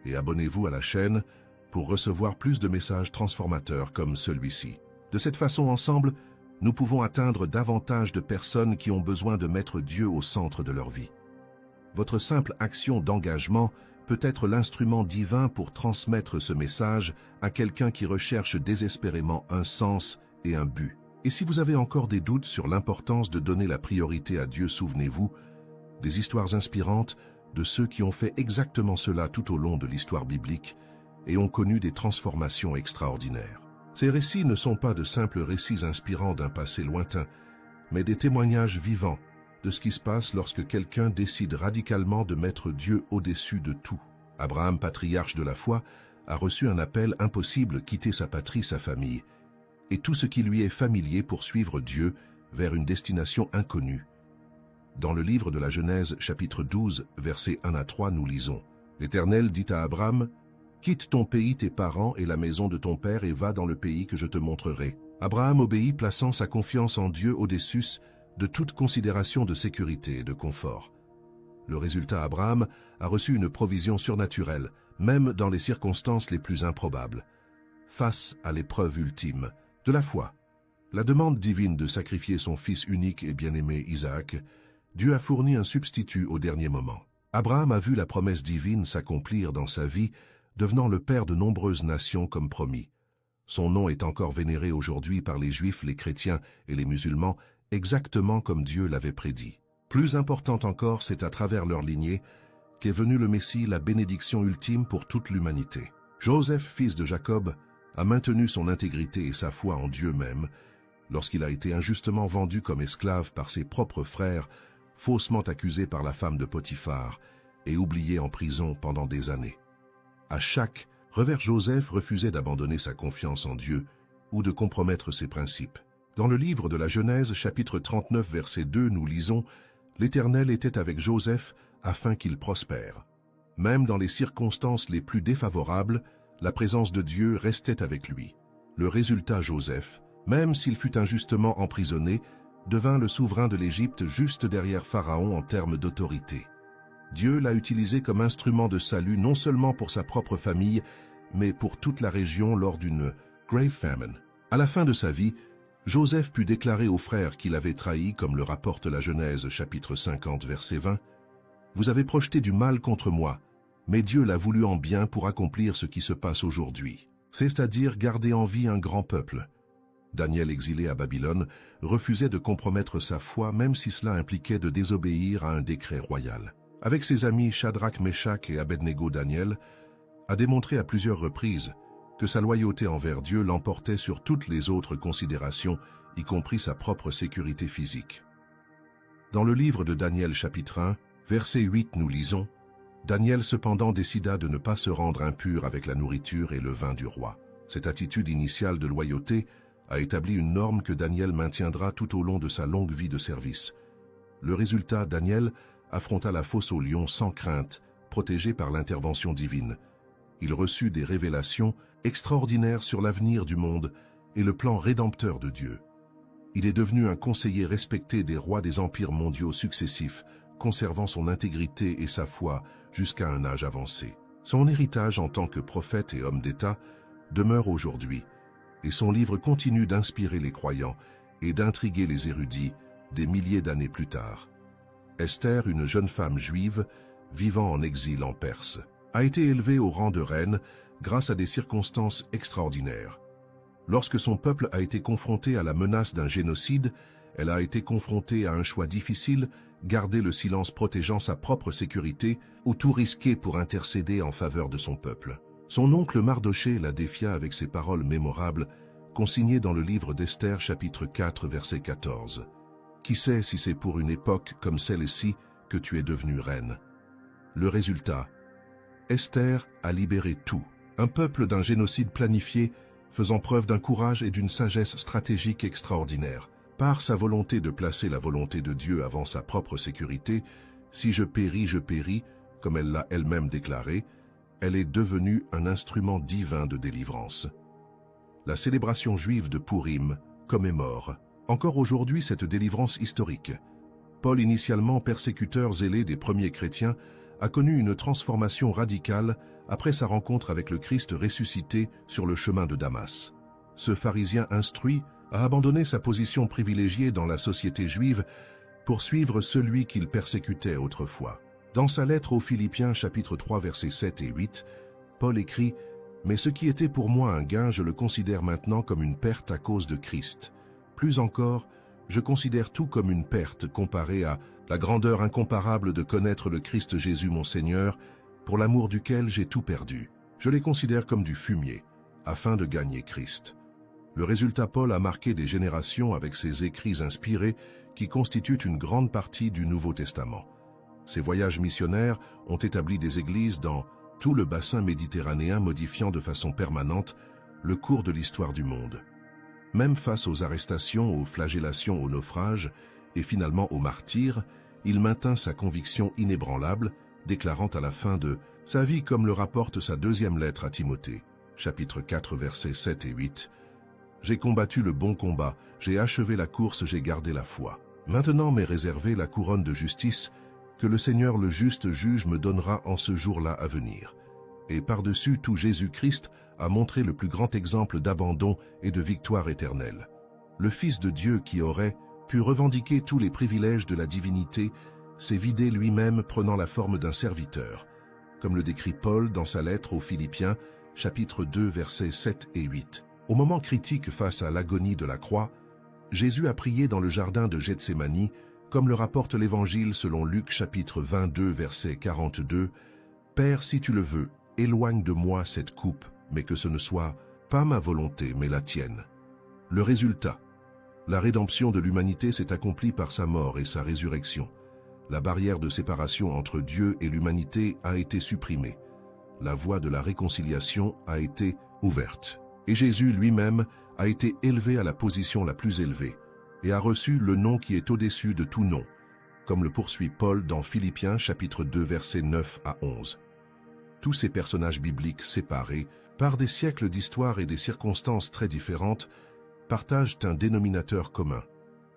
et abonnez-vous à la chaîne pour recevoir plus de messages transformateurs comme celui-ci. De cette façon, ensemble, nous pouvons atteindre davantage de personnes qui ont besoin de mettre Dieu au centre de leur vie. Votre simple action d'engagement peut être l'instrument divin pour transmettre ce message à quelqu'un qui recherche désespérément un sens et un but. Et si vous avez encore des doutes sur l'importance de donner la priorité à Dieu, souvenez-vous des histoires inspirantes de ceux qui ont fait exactement cela tout au long de l'histoire biblique et ont connu des transformations extraordinaires. Ces récits ne sont pas de simples récits inspirants d'un passé lointain, mais des témoignages vivants de ce qui se passe lorsque quelqu'un décide radicalement de mettre Dieu au-dessus de tout. Abraham, patriarche de la foi, a reçu un appel impossible: quitter sa patrie, sa famille, et tout ce qui lui est familier pour suivre Dieu vers une destination inconnue. Dans le livre de la Genèse, chapitre 12, versets 1 à 3, nous lisons: « L'Éternel dit à Abraham, « Quitte ton pays, tes parents et la maison de ton père et va dans le pays que je te montrerai. » Abraham obéit, plaçant sa confiance en Dieu au-dessus de toute considération de sécurité et de confort. Le résultat, Abraham a reçu une provision surnaturelle, même dans les circonstances les plus improbables. Face à l'épreuve ultime de la foi, la demande divine de sacrifier son fils unique et bien-aimé Isaac, Dieu a fourni un substitut au dernier moment. Abraham a vu la promesse divine s'accomplir dans sa vie, devenant le père de nombreuses nations comme promis. Son nom est encore vénéré aujourd'hui par les Juifs, les chrétiens et les musulmans, exactement comme Dieu l'avait prédit. Plus important encore, c'est à travers leur lignée qu'est venu le Messie, la bénédiction ultime pour toute l'humanité. Joseph, fils de Jacob, a maintenu son intégrité et sa foi en Dieu même, lorsqu'il a été injustement vendu comme esclave par ses propres frères, faussement accusé par la femme de Potiphar et oublié en prison pendant des années. À chaque revers, Joseph refusait d'abandonner sa confiance en Dieu ou de compromettre ses principes. Dans le livre de la Genèse, chapitre 39, verset 2, nous lisons « L'Éternel était avec Joseph afin qu'il prospère. » Même dans les circonstances les plus défavorables, la présence de Dieu restait avec lui. Le résultat, Joseph, même s'il fut injustement emprisonné, devint le souverain de l'Égypte juste derrière Pharaon en termes d'autorité. Dieu l'a utilisé comme instrument de salut non seulement pour sa propre famille, mais pour toute la région lors d'une grave famine. À la fin de sa vie, Joseph put déclarer aux frères qu'il avait trahi, comme le rapporte la Genèse chapitre 50 verset 20, « Vous avez projeté du mal contre moi, mais Dieu l'a voulu en bien pour accomplir ce qui se passe aujourd'hui, c'est-à-dire garder en vie un grand peuple. Daniel, exilé à Babylone, refusait de compromettre sa foi même si cela impliquait de désobéir à un décret royal. Avec ses amis Shadrach, Meshach et Abednego, Daniel a démontré à plusieurs reprises que sa loyauté envers Dieu l'emportait sur toutes les autres considérations, y compris sa propre sécurité physique. Dans le livre de Daniel chapitre 1, verset 8, nous lisons « Daniel cependant décida de ne pas se rendre impur avec la nourriture et le vin du roi. Cette attitude initiale de loyauté a établi une norme que Daniel maintiendra tout au long de sa longue vie de service. Le résultat, Daniel affronta la fosse au lion sans crainte, protégé par l'intervention divine. Il reçut des révélations extraordinaires sur l'avenir du monde et le plan rédempteur de Dieu. Il est devenu un conseiller respecté des rois des empires mondiaux successifs, conservant son intégrité et sa foi jusqu'à un âge avancé. Son héritage en tant que prophète et homme d'État demeure aujourd'hui, et son livre continue d'inspirer les croyants et d'intriguer les érudits des milliers d'années plus tard. Esther, une jeune femme juive vivant en exil en Perse, a été élevée au rang de reine grâce à des circonstances extraordinaires. Lorsque son peuple a été confronté à la menace d'un génocide, elle a été confrontée à un choix difficile, garder le silence protégeant sa propre sécurité ou tout risquer pour intercéder en faveur de son peuple. Son oncle Mardoché la défia avec ces paroles mémorables, consignées dans le livre d'Esther chapitre 4 verset 14. « Qui sait si c'est pour une époque comme celle-ci que tu es devenue reine ?» Le résultat, Esther a libéré tout, un peuple d'un génocide planifié, faisant preuve d'un courage et d'une sagesse stratégique extraordinaire. Par sa volonté de placer la volonté de Dieu avant sa propre sécurité, « Si je péris », comme elle l'a elle-même déclaré, elle est devenue un instrument divin de délivrance. La célébration juive de Pourim commémore encore aujourd'hui cette délivrance historique. Paul, initialement persécuteur zélé des premiers chrétiens, a connu une transformation radicale après sa rencontre avec le Christ ressuscité sur le chemin de Damas. Ce pharisien instruit a abandonné sa position privilégiée dans la société juive pour suivre celui qu'il persécutait autrefois. Dans sa lettre aux Philippiens chapitre 3 versets 7 et 8, Paul écrit « Mais ce qui était pour moi un gain, je le considère maintenant comme une perte à cause de Christ. Plus encore, je considère tout comme une perte comparée à la grandeur incomparable de connaître le Christ Jésus mon Seigneur, pour l'amour duquel j'ai tout perdu. Je les considère comme du fumier, afin de gagner Christ. » Le résultat, Paul a marqué des générations avec ses écrits inspirés qui constituent une grande partie du Nouveau Testament. Ses voyages missionnaires ont établi des églises dans tout le bassin méditerranéen, modifiant de façon permanente le cours de l'histoire du monde. Même face aux arrestations, aux flagellations, aux naufrages et finalement aux martyrs, il maintint sa conviction inébranlable, déclarant à la fin de sa vie, comme le rapporte sa deuxième lettre à Timothée, chapitre 4, versets 7 et 8, « J'ai combattu le bon combat, j'ai achevé la course, j'ai gardé la foi. Maintenant m'est réservée la couronne de justice que le Seigneur le juste juge me donnera en ce jour-là à venir. Et par-dessus tout, Jésus-Christ a montré le plus grand exemple d'abandon et de victoire éternelle. Le Fils de Dieu qui aurait pu revendiquer tous les privilèges de la divinité s'est vidé lui-même prenant la forme d'un serviteur, comme le décrit Paul dans sa lettre aux Philippiens, chapitre 2, versets 7 et 8. Au moment critique face à l'agonie de la croix, Jésus a prié dans le jardin de Gethsémani, comme le rapporte l'Évangile selon Luc chapitre 22, verset 42, « Père, si tu le veux, éloigne de moi cette coupe, mais que ce ne soit pas ma volonté, mais la tienne. » Le résultat, la rédemption de l'humanité s'est accomplie par sa mort et sa résurrection. La barrière de séparation entre Dieu et l'humanité a été supprimée. La voie de la réconciliation a été ouverte. Et Jésus lui-même a été élevé à la position la plus élevée et a reçu le nom qui est au-dessus de tout nom, comme le poursuit Paul dans Philippiens chapitre 2 versets 9 à 11. Tous ces personnages bibliques séparés par des siècles d'histoire et des circonstances très différentes partagent un dénominateur commun.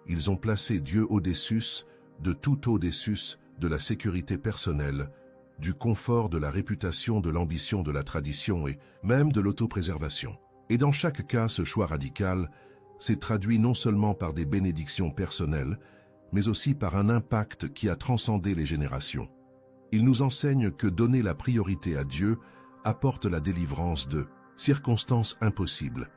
Ils ont placé Dieu au-dessus de tout au-dessus de la sécurité personnelle, du confort, de la réputation, de l'ambition, de la tradition et même de l'autopréservation. Et dans chaque cas, ce choix radical s'est traduit non seulement par des bénédictions personnelles, mais aussi par un impact qui a transcendé les générations. Il nous enseigne que donner la priorité à Dieu apporte la délivrance de circonstances impossibles.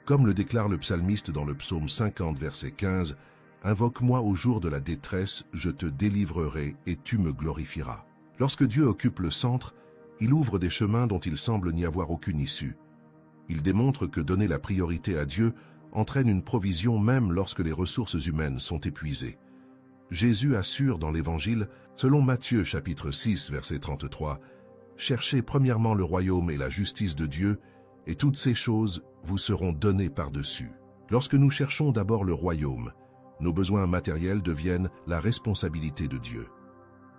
Comme le déclare le psalmiste dans le psaume 50, verset 15, « Invoque-moi au jour de la détresse, je te délivrerai et tu me glorifieras. » Lorsque Dieu occupe le centre, il ouvre des chemins dont il semble n'y avoir aucune issue. Il démontre que donner la priorité à Dieu entraîne une provision même lorsque les ressources humaines sont épuisées. Jésus assure dans l'Évangile, selon Matthieu chapitre 6, verset 33, « Cherchez premièrement le royaume et la justice de Dieu, et toutes ces choses vous seront données par-dessus. » Lorsque nous cherchons d'abord le royaume, nos besoins matériels deviennent la responsabilité de Dieu.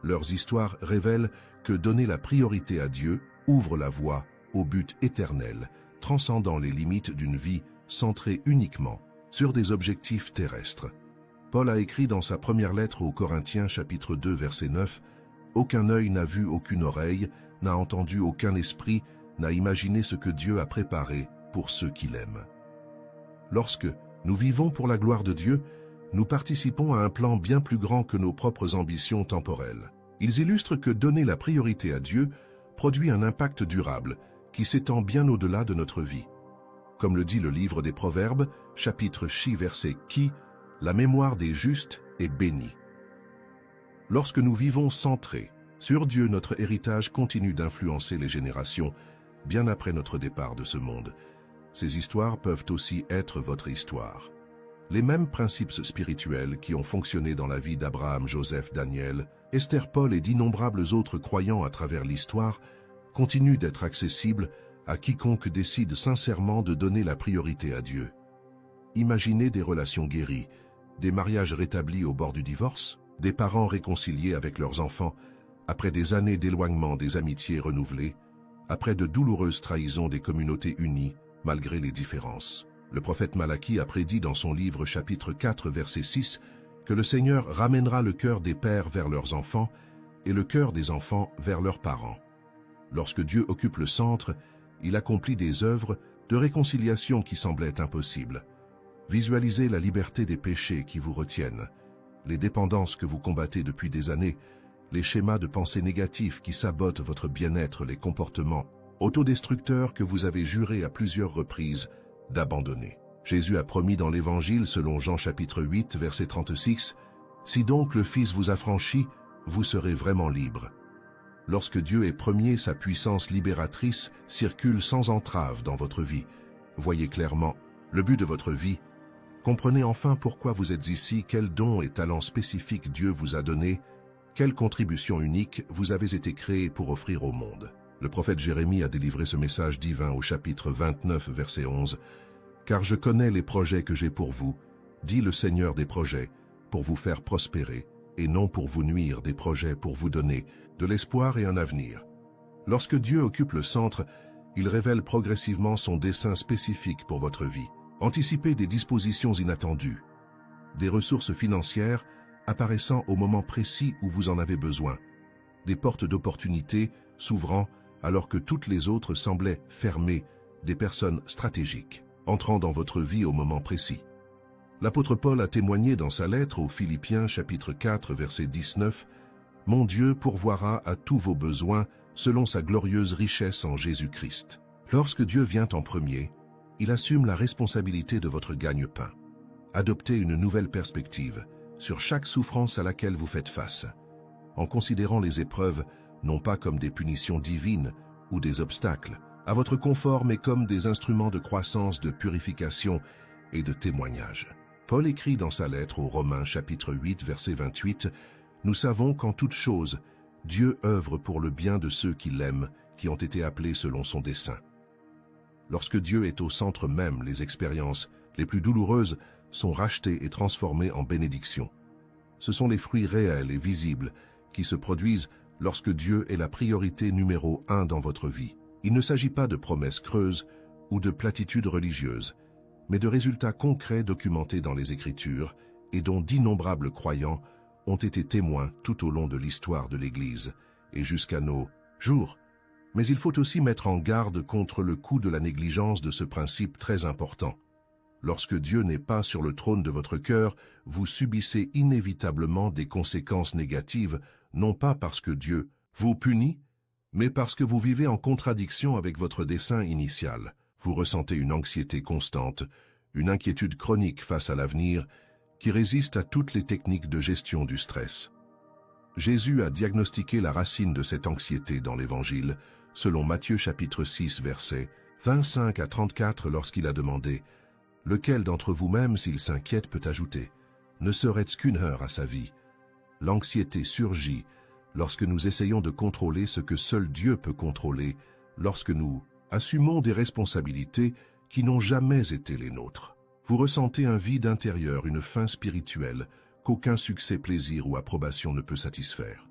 Leurs histoires révèlent que donner la priorité à Dieu ouvre la voie au but éternel, transcendant les limites d'une vie centrée uniquement sur des objectifs terrestres. Paul a écrit dans sa première lettre aux Corinthiens chapitre 2 verset 9 « Aucun œil n'a vu, aucune oreille, n'a entendu, aucun esprit, n'a imaginé ce que Dieu a préparé pour ceux qui l'aiment. » Lorsque nous vivons pour la gloire de Dieu, nous participons à un plan bien plus grand que nos propres ambitions temporelles. Ils illustrent que donner la priorité à Dieu produit un impact durable qui s'étend bien au-delà de notre vie. Comme le dit le livre des Proverbes, chapitre Chi, verset Qui, la mémoire des justes est bénie. Lorsque nous vivons centrés sur Dieu, notre héritage continue d'influencer les générations, bien après notre départ de ce monde. Ces histoires peuvent aussi être votre histoire. Les mêmes principes spirituels qui ont fonctionné dans la vie d'Abraham, Joseph, Daniel, Esther, Paul et d'innombrables autres croyants à travers l'histoire continuent d'être accessibles à quiconque décide sincèrement de donner la priorité à Dieu. Imaginez des relations guéries, des mariages rétablis au bord du divorce, des parents réconciliés avec leurs enfants, après des années d'éloignement, des amitiés renouvelées, après de douloureuses trahisons, des communautés unies, malgré les différences. Le prophète Malachie a prédit dans son livre chapitre 4 verset 6 que le Seigneur ramènera le cœur des pères vers leurs enfants et le cœur des enfants vers leurs parents. Lorsque Dieu occupe le centre, il accomplit des œuvres de réconciliation qui semblaient impossibles. Visualisez la liberté des péchés qui vous retiennent, les dépendances que vous combattez depuis des années, les schémas de pensée négatifs qui sabotent votre bien-être, les comportements autodestructeurs que vous avez juré à plusieurs reprises d'abandonner. Jésus a promis dans l'Évangile, selon Jean chapitre 8, verset 36, « Si donc le Fils vous affranchit, vous serez vraiment libre. » Lorsque Dieu est premier, sa puissance libératrice circule sans entrave dans votre vie. Voyez clairement le but de votre vie. Comprenez enfin pourquoi vous êtes ici, quels dons et talents spécifiques Dieu vous a donnés, quelle contribution unique vous avez été créé pour offrir au monde. Le prophète Jérémie a délivré ce message divin au chapitre 29, verset 11. « Car je connais les projets que j'ai pour vous, dit le Seigneur des projets, pour vous faire prospérer, et non pour vous nuire, des projets pour vous donner de l'espoir et un avenir. » Lorsque Dieu occupe le centre, il révèle progressivement son dessein spécifique pour votre vie. Anticipez des dispositions inattendues, des ressources financières apparaissant au moment précis où vous en avez besoin, des portes d'opportunités s'ouvrant alors que toutes les autres semblaient fermées, des personnes stratégiques entrant dans votre vie au moment précis. L'apôtre Paul a témoigné dans sa lettre aux Philippiens chapitre 4 verset 19 « Mon Dieu pourvoira à tous vos besoins selon sa glorieuse richesse en Jésus-Christ. » Lorsque Dieu vient en premier, il assume la responsabilité de votre gagne-pain. Adoptez une nouvelle perspective sur chaque souffrance à laquelle vous faites face, en considérant les épreuves non pas comme des punitions divines ou des obstacles à votre confort, mais comme des instruments de croissance, de purification et de témoignage. Paul écrit dans sa lettre aux Romains chapitre 8 verset 28 « Nous savons qu'en toute chose, Dieu œuvre pour le bien de ceux qui l'aiment, qui ont été appelés selon son dessein. » Lorsque Dieu est au centre même, les expériences les plus douloureuses sont rachetées et transformées en bénédictions. Ce sont les fruits réels et visibles qui se produisent lorsque Dieu est la priorité numéro 1 dans votre vie. Il ne s'agit pas de promesses creuses ou de platitudes religieuses, mais de résultats concrets documentés dans les Écritures et dont d'innombrables croyants ont été témoins tout au long de l'histoire de l'Église et jusqu'à nos jours. Mais il faut aussi mettre en garde contre le coup de la négligence de ce principe très important. Lorsque Dieu n'est pas sur le trône de votre cœur, vous subissez inévitablement des conséquences négatives, non pas parce que Dieu vous punit, mais parce que vous vivez en contradiction avec votre dessein initial. Vous ressentez une anxiété constante, une inquiétude chronique face à l'avenir qui résiste à toutes les techniques de gestion du stress. Jésus a diagnostiqué la racine de cette anxiété dans l'Évangile, selon Matthieu chapitre 6, versets 25 à 34, lorsqu'il a demandé « Lequel d'entre vous-même, s'il s'inquiète, peut ajouter « Ne serait-ce qu'une heure à sa vie ?» L'anxiété surgit lorsque nous essayons de contrôler ce que seul Dieu peut contrôler, lorsque nous assumons des responsabilités qui n'ont jamais été les nôtres. Vous ressentez un vide intérieur, une faim spirituelle, qu'aucun succès, plaisir ou approbation ne peut satisfaire.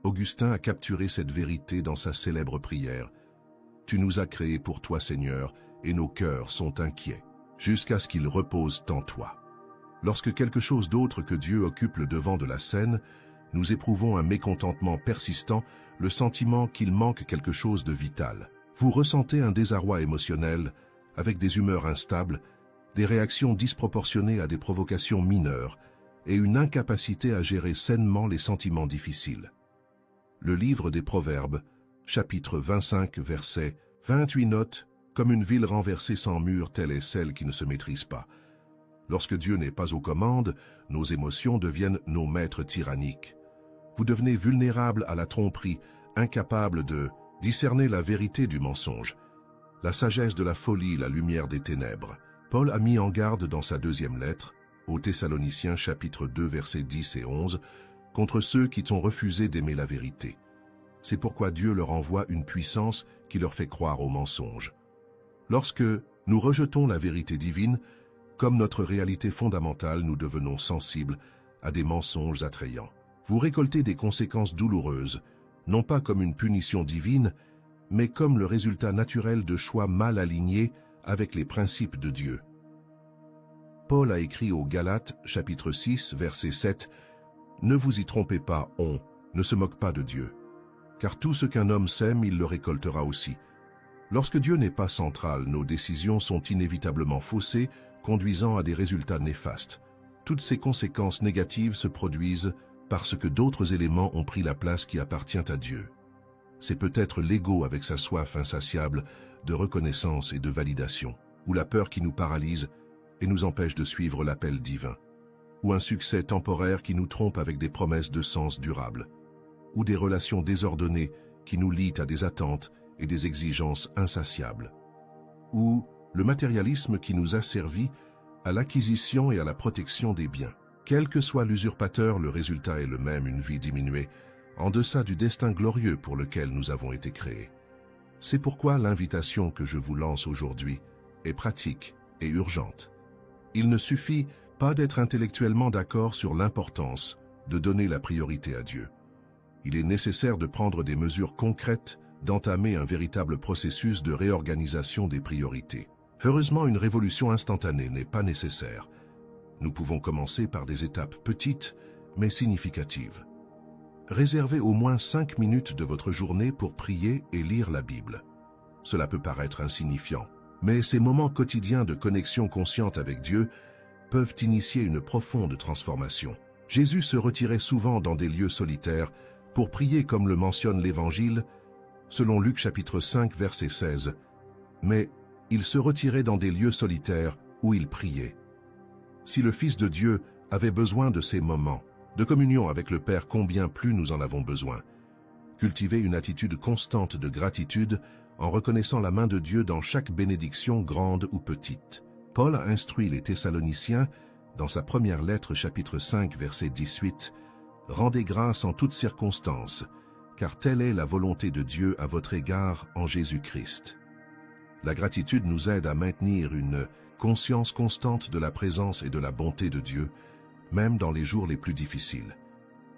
Augustin a capturé cette vérité dans sa célèbre prière. « Tu nous as créés pour toi, Seigneur, et nos cœurs sont inquiets, jusqu'à ce qu'ils reposent en toi. » Lorsque quelque chose d'autre que Dieu occupe le devant de la scène, nous éprouvons un mécontentement persistant, le sentiment qu'il manque quelque chose de vital. Vous ressentez un désarroi émotionnel, avec des humeurs instables, des réactions disproportionnées à des provocations mineures, et une incapacité à gérer sainement les sentiments difficiles. Le livre des Proverbes, chapitre 25, verset 28 note « Comme une ville renversée sans mur, telle est celle qui ne se maîtrise pas. » Lorsque Dieu n'est pas aux commandes, nos émotions deviennent nos maîtres tyranniques. Vous devenez vulnérable à la tromperie, incapable de discerner la vérité du mensonge, la sagesse de la folie, la lumière des ténèbres. Paul a mis en garde dans sa deuxième lettre, aux Thessaloniciens chapitre 2 versets 10 et 11, contre ceux qui ont refusé d'aimer la vérité. C'est pourquoi Dieu leur envoie une puissance qui leur fait croire au mensonge. Lorsque nous rejetons la vérité divine, comme notre réalité fondamentale, nous devenons sensibles à des mensonges attrayants. Vous récoltez des conséquences douloureuses, non pas comme une punition divine, mais comme le résultat naturel de choix mal alignés avec les principes de Dieu. Paul a écrit aux Galates, chapitre 6, verset 7, « Ne vous y trompez pas, on ne se moque pas de Dieu, car tout ce qu'un homme sème, il le récoltera aussi. » Lorsque Dieu n'est pas central, nos décisions sont inévitablement faussées, conduisant à des résultats néfastes. Toutes ces conséquences négatives se produisent parce que d'autres éléments ont pris la place qui appartient à Dieu. C'est peut-être l'ego avec sa soif insatiable de reconnaissance et de validation, ou la peur qui nous paralyse et nous empêche de suivre l'appel divin, ou un succès temporaire qui nous trompe avec des promesses de sens durable, ou des relations désordonnées qui nous lient à des attentes et des exigences insatiables, ou le matérialisme qui nous asservit à l'acquisition et à la protection des biens. Quel que soit l'usurpateur, le résultat est le même, une vie diminuée, en deçà du destin glorieux pour lequel nous avons été créés. C'est pourquoi l'invitation que je vous lance aujourd'hui est pratique et urgente. Il ne suffit pas d'être intellectuellement d'accord sur l'importance de donner la priorité à Dieu. Il est nécessaire de prendre des mesures concrètes, d'entamer un véritable processus de réorganisation des priorités. Heureusement, une révolution instantanée n'est pas nécessaire. Nous pouvons commencer par des étapes petites, mais significatives. Réservez au moins 5 minutes de votre journée pour prier et lire la Bible. Cela peut paraître insignifiant, mais ces moments quotidiens de connexion consciente avec Dieu peuvent initier une profonde transformation. Jésus se retirait souvent dans des lieux solitaires pour prier comme le mentionne l'Évangile, selon Luc chapitre 5 verset 16. Mais il se retirait dans des lieux solitaires où il priait. Si le Fils de Dieu avait besoin de ces moments de communion avec le Père, combien plus nous en avons besoin. Cultivez une attitude constante de gratitude en reconnaissant la main de Dieu dans chaque bénédiction, grande ou petite. Paul a instruit les Thessaloniciens dans sa première lettre, chapitre 5, verset 18, « Rendez grâce en toutes circonstances, car telle est la volonté de Dieu à votre égard en Jésus-Christ. » La gratitude nous aide à maintenir une conscience constante de la présence et de la bonté de Dieu, même dans les jours les plus difficiles.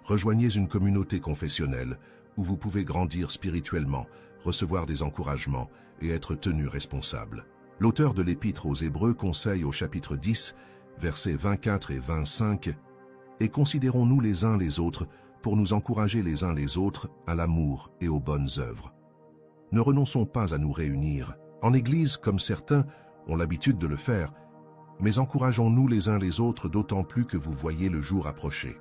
Rejoignez une communauté confessionnelle où vous pouvez grandir spirituellement, recevoir des encouragements et être tenu responsable. L'auteur de l'Épître aux Hébreux conseille au chapitre 10, versets 24 et 25, « Et considérons-nous les uns les autres pour nous encourager les uns les autres à l'amour et aux bonnes œuvres. Ne renonçons pas à nous réunir, en Église comme certains ont l'habitude de le faire, mais encourageons-nous les uns les autres, d'autant plus que vous voyez le jour approcher.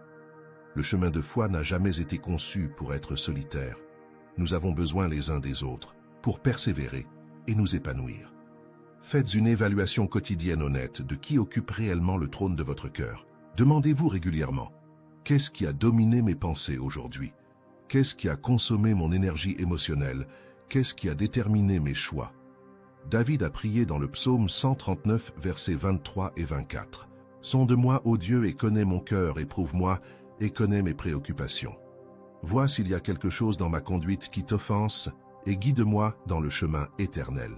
Le chemin de foi n'a jamais été conçu pour être solitaire. Nous avons besoin les uns des autres pour persévérer et nous épanouir. Faites une évaluation quotidienne honnête de qui occupe réellement le trône de votre cœur. Demandez-vous régulièrement, qu'est-ce qui a dominé mes pensées aujourd'hui? Qu'est-ce qui a consommé mon énergie émotionnelle? Qu'est-ce qui a déterminé mes choix? David a prié dans le psaume 139, versets 23 et 24. « Sonde-moi, ô Dieu, et connais mon cœur, éprouve-moi, et connais mes préoccupations. Vois s'il y a quelque chose dans ma conduite qui t'offense, et guide-moi dans le chemin éternel. »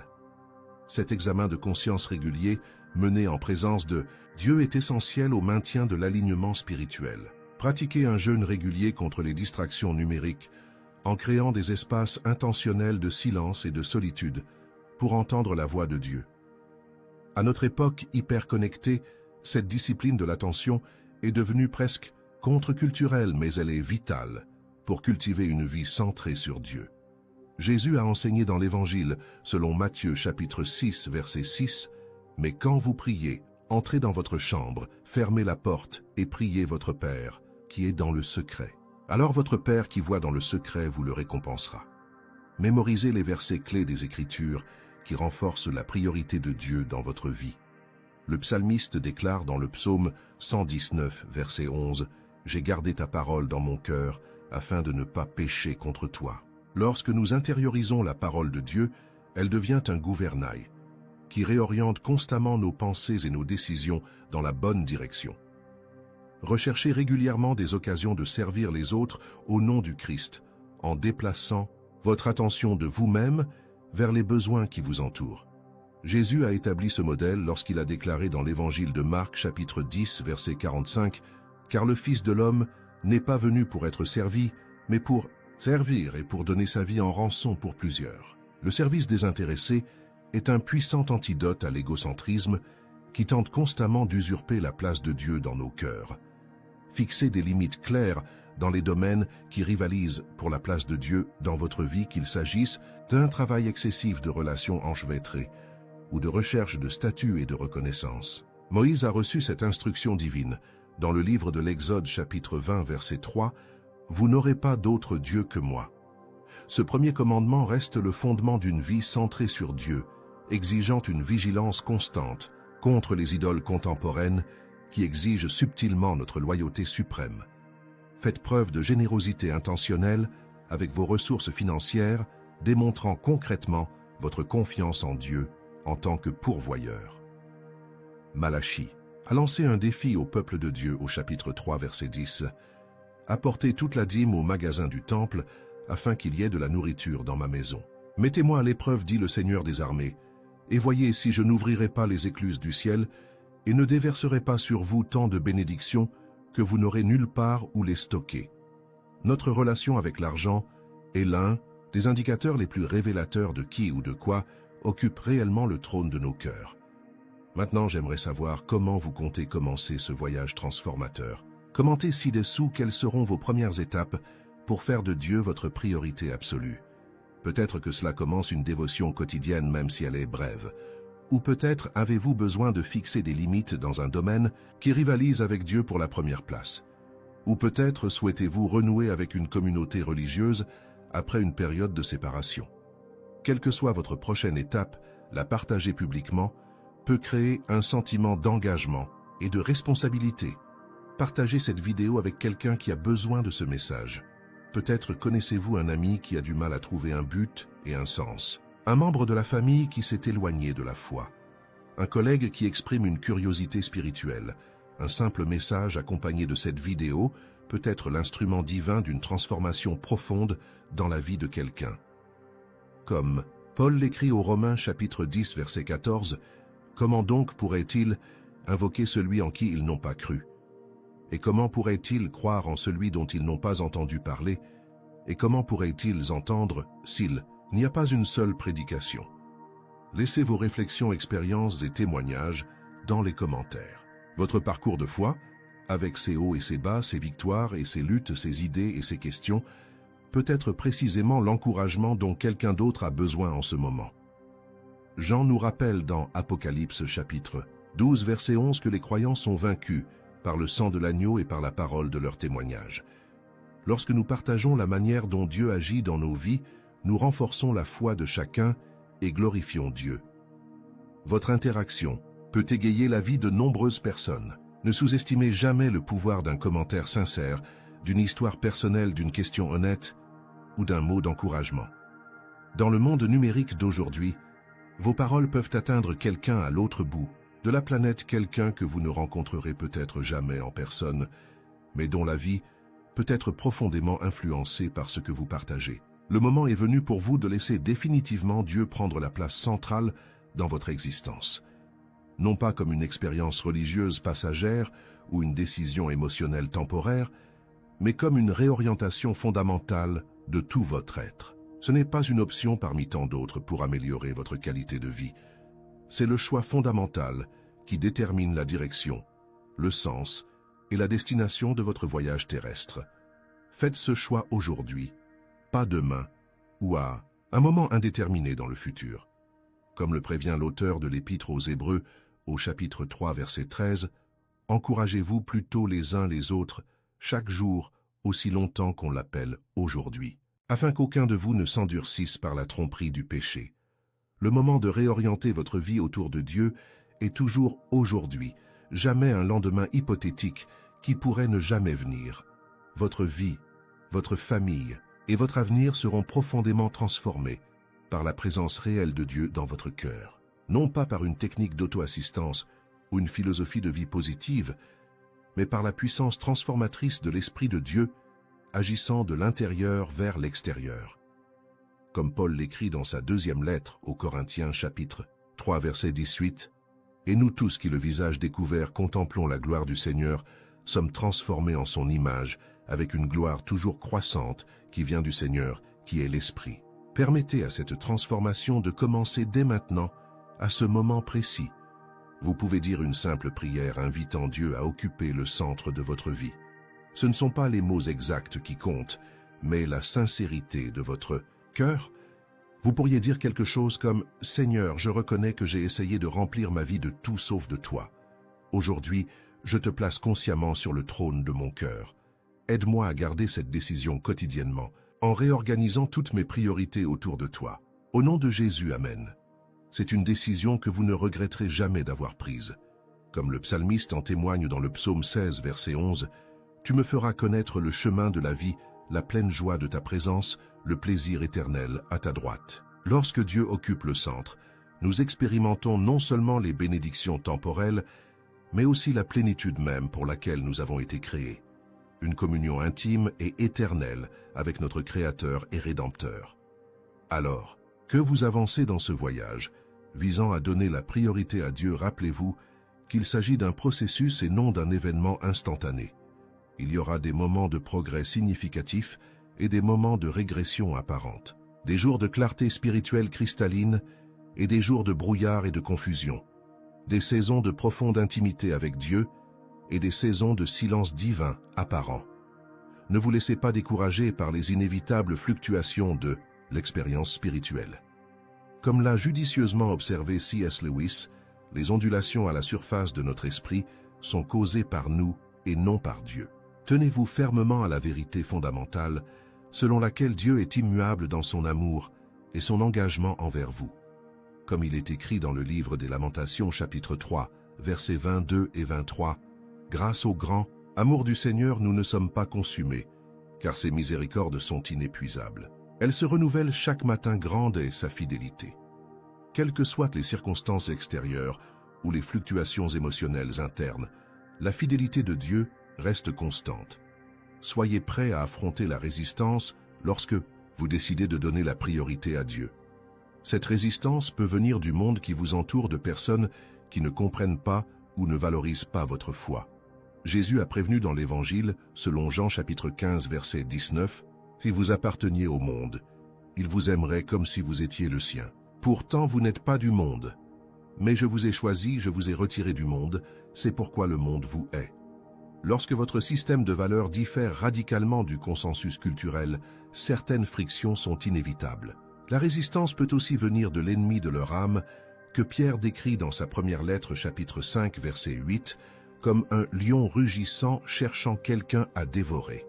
Cet examen de conscience régulier, mené en présence de Dieu, est essentiel au maintien de l'alignement spirituel. Pratiquez un jeûne régulier contre les distractions numériques, en créant des espaces intentionnels de silence et de solitude pour entendre la voix de Dieu. À notre époque hyper connectée, cette discipline de l'attention est devenue presque contre-culturelle, mais elle est vitale pour cultiver une vie centrée sur Dieu. Jésus a enseigné dans l'Évangile, selon Matthieu chapitre 6, verset 6, « Mais quand vous priez, entrez dans votre chambre, fermez la porte et priez votre Père, qui est dans le secret. Alors votre Père qui voit dans le secret vous le récompensera. » Mémorisez les versets clés des Écritures qui renforcent la priorité de Dieu dans votre vie. Le psalmiste déclare dans le psaume 119, verset 11, « J'ai gardé ta parole dans mon cœur, afin de ne pas pécher contre toi. » Lorsque nous intériorisons la parole de Dieu, elle devient un gouvernail qui réoriente constamment nos pensées et nos décisions dans la bonne direction. Recherchez régulièrement des occasions de servir les autres au nom du Christ, en déplaçant votre attention de vous-même vers les besoins qui vous entourent. Jésus a établi ce modèle lorsqu'il a déclaré dans l'Évangile de Marc, chapitre 10, verset 45, « Car le Fils de l'homme n'est pas venu pour être servi, mais pour servir et pour donner sa vie en rançon pour plusieurs. » Le service désintéressé est un puissant antidote à l'égocentrisme qui tente constamment d'usurper la place de Dieu dans nos cœurs. Fixez des limites claires dans les domaines qui rivalisent pour la place de Dieu dans votre vie, qu'il s'agisse d'un travail excessif de relations enchevêtrées ou de recherche de statut et de reconnaissance. Moïse a reçu cette instruction divine dans le livre de l'Exode chapitre 20 verset 3, « Vous n'aurez pas d'autre Dieu que moi. » Ce premier commandement reste le fondement d'une vie centrée sur Dieu, exigeant une vigilance constante contre les idoles contemporaines qui exigent subtilement notre loyauté suprême. Faites preuve de générosité intentionnelle avec vos ressources financières, démontrant concrètement votre confiance en Dieu en tant que pourvoyeur. Malachie a lancé un défi au peuple de Dieu au chapitre 3, verset 10. « Apportez toute la dîme au magasin du temple, afin qu'il y ait de la nourriture dans ma maison. Mettez-moi à l'épreuve, dit le Seigneur des armées, et voyez si je n'ouvrirai pas les écluses du ciel et ne déverserai pas sur vous tant de bénédictions que vous n'aurez nulle part où les stocker. » Notre relation avec l'argent est l'un des indicateurs les plus révélateurs de qui ou de quoi occupe réellement le trône de nos cœurs. Maintenant, j'aimerais savoir comment vous comptez commencer ce voyage transformateur. Commentez ci-dessous quelles seront vos premières étapes pour faire de Dieu votre priorité absolue. Peut-être que cela commence une dévotion quotidienne même si elle est brève. Ou peut-être avez-vous besoin de fixer des limites dans un domaine qui rivalise avec Dieu pour la première place. Ou peut-être souhaitez-vous renouer avec une communauté religieuse après une période de séparation. Quelle que soit votre prochaine étape, la partager publiquement peut créer un sentiment d'engagement et de responsabilité. Partagez cette vidéo avec quelqu'un qui a besoin de ce message. Peut-être connaissez-vous un ami qui a du mal à trouver un but et un sens. Un membre de la famille qui s'est éloigné de la foi. Un collègue qui exprime une curiosité spirituelle. Un simple message accompagné de cette vidéo peut être l'instrument divin d'une transformation profonde dans la vie de quelqu'un. Comme Paul l'écrit aux Romains chapitre 10 verset 14, « Comment donc pourraient-ils invoquer celui en qui ils n'ont pas cru? Et comment pourraient-ils croire en celui dont ils n'ont pas entendu parler? Et comment pourraient-ils entendre s'il n'y a pas une seule prédication? » Laissez vos réflexions, expériences et témoignages dans les commentaires. Votre parcours de foi, avec ses hauts et ses bas, ses victoires et ses luttes, ses idées et ses questions, peut être précisément l'encouragement dont quelqu'un d'autre a besoin en ce moment. Jean nous rappelle dans Apocalypse chapitre 12 verset 11 que les croyants sont vaincus par le sang de l'agneau et par la parole de leur témoignage. Lorsque nous partageons la manière dont Dieu agit dans nos vies, nous renforçons la foi de chacun et glorifions Dieu. Votre interaction peut égayer la vie de nombreuses personnes. Ne sous-estimez jamais le pouvoir d'un commentaire sincère, d'une histoire personnelle, d'une question honnête ou d'un mot d'encouragement. Dans le monde numérique d'aujourd'hui, vos paroles peuvent atteindre quelqu'un à l'autre bout de la planète, quelqu'un que vous ne rencontrerez peut-être jamais en personne, mais dont la vie peut être profondément influencée par ce que vous partagez. Le moment est venu pour vous de laisser définitivement Dieu prendre la place centrale dans votre existence. Non pas comme une expérience religieuse passagère ou une décision émotionnelle temporaire, mais comme une réorientation fondamentale de tout votre être. Ce n'est pas une option parmi tant d'autres pour améliorer votre qualité de vie. C'est le choix fondamental qui détermine la direction, le sens et la destination de votre voyage terrestre. Faites ce choix aujourd'hui, pas demain ou à un moment indéterminé dans le futur. Comme le prévient l'auteur de l'Épître aux Hébreux, au chapitre 3, verset 13, « Encouragez-vous plutôt les uns les autres, chaque jour, aussi longtemps qu'on l'appelle aujourd'hui, afin qu'aucun de vous ne s'endurcisse par la tromperie du péché. » Le moment de réorienter votre vie autour de Dieu est toujours aujourd'hui, jamais un lendemain hypothétique qui pourrait ne jamais venir. Votre vie, votre famille et votre avenir seront profondément transformés par la présence réelle de Dieu dans votre cœur. Non pas par une technique d'auto-assistance ou une philosophie de vie positive, mais par la puissance transformatrice de l'Esprit de Dieu, agissant de l'intérieur vers l'extérieur. Comme Paul l'écrit dans sa deuxième lettre aux Corinthiens, chapitre 3, verset 18, « Et nous tous qui le visage découvert contemplons la gloire du Seigneur, sommes transformés en son image, avec une gloire toujours croissante qui vient du Seigneur, qui est l'Esprit. » Permettez à cette transformation de commencer dès maintenant, à ce moment précis. Vous pouvez dire une simple prière invitant Dieu à occuper le centre de votre vie. Ce ne sont pas les mots exacts qui comptent, mais la sincérité de votre cœur. Vous pourriez dire quelque chose comme « Seigneur, je reconnais que j'ai essayé de remplir ma vie de tout sauf de toi. Aujourd'hui, je te place consciemment sur le trône de mon cœur. Aide-moi à garder cette décision quotidiennement, en réorganisant toutes mes priorités autour de toi. Au nom de Jésus, Amen. » C'est une décision que vous ne regretterez jamais d'avoir prise. Comme le psalmiste en témoigne dans le psaume 16, verset 11, « Tu me feras connaître le chemin de la vie, la pleine joie de ta présence, le plaisir éternel à ta droite. » Lorsque Dieu occupe le centre, nous expérimentons non seulement les bénédictions temporelles, mais aussi la plénitude même pour laquelle nous avons été créés. Une communion intime et éternelle avec notre Créateur et Rédempteur. Alors, que vous avancez dans ce voyage, visant à donner la priorité à Dieu, rappelez-vous qu'il s'agit d'un processus et non d'un événement instantané. Il y aura des moments de progrès significatifs et des moments de régression apparente, des jours de clarté spirituelle cristalline et des jours de brouillard et de confusion, des saisons de profonde intimité avec Dieu et des saisons de silence divin apparent. Ne vous laissez pas décourager par les inévitables fluctuations de l'expérience spirituelle. Comme l'a judicieusement observé C.S. Lewis, les ondulations à la surface de notre esprit sont causées par nous et non par Dieu. Tenez-vous fermement à la vérité fondamentale selon laquelle Dieu est immuable dans son amour et son engagement envers vous. Comme il est écrit dans le livre des Lamentations, chapitre 3, versets 22 et 23, « Grâce au grand amour du Seigneur, nous ne sommes pas consumés, car ses miséricordes sont inépuisables. Elle se renouvelle chaque matin, grande est sa fidélité. » Quelles que soient les circonstances extérieures ou les fluctuations émotionnelles internes, la fidélité de Dieu reste constante. Soyez prêts à affronter la résistance lorsque vous décidez de donner la priorité à Dieu. Cette résistance peut venir du monde qui vous entoure, de personnes qui ne comprennent pas ou ne valorisent pas votre foi. Jésus a prévenu dans l'Évangile, selon Jean chapitre 15, verset 19, « Si vous apparteniez au monde, il vous aimerait comme si vous étiez le sien. Pourtant vous n'êtes pas du monde. Mais je vous ai choisi, je vous ai retiré du monde, c'est pourquoi le monde vous hait. » Lorsque votre système de valeurs diffère radicalement du consensus culturel, certaines frictions sont inévitables. La résistance peut aussi venir de l'ennemi de leur âme, que Pierre décrit dans sa première lettre, chapitre 5, verset 8, comme un lion rugissant cherchant quelqu'un à dévorer.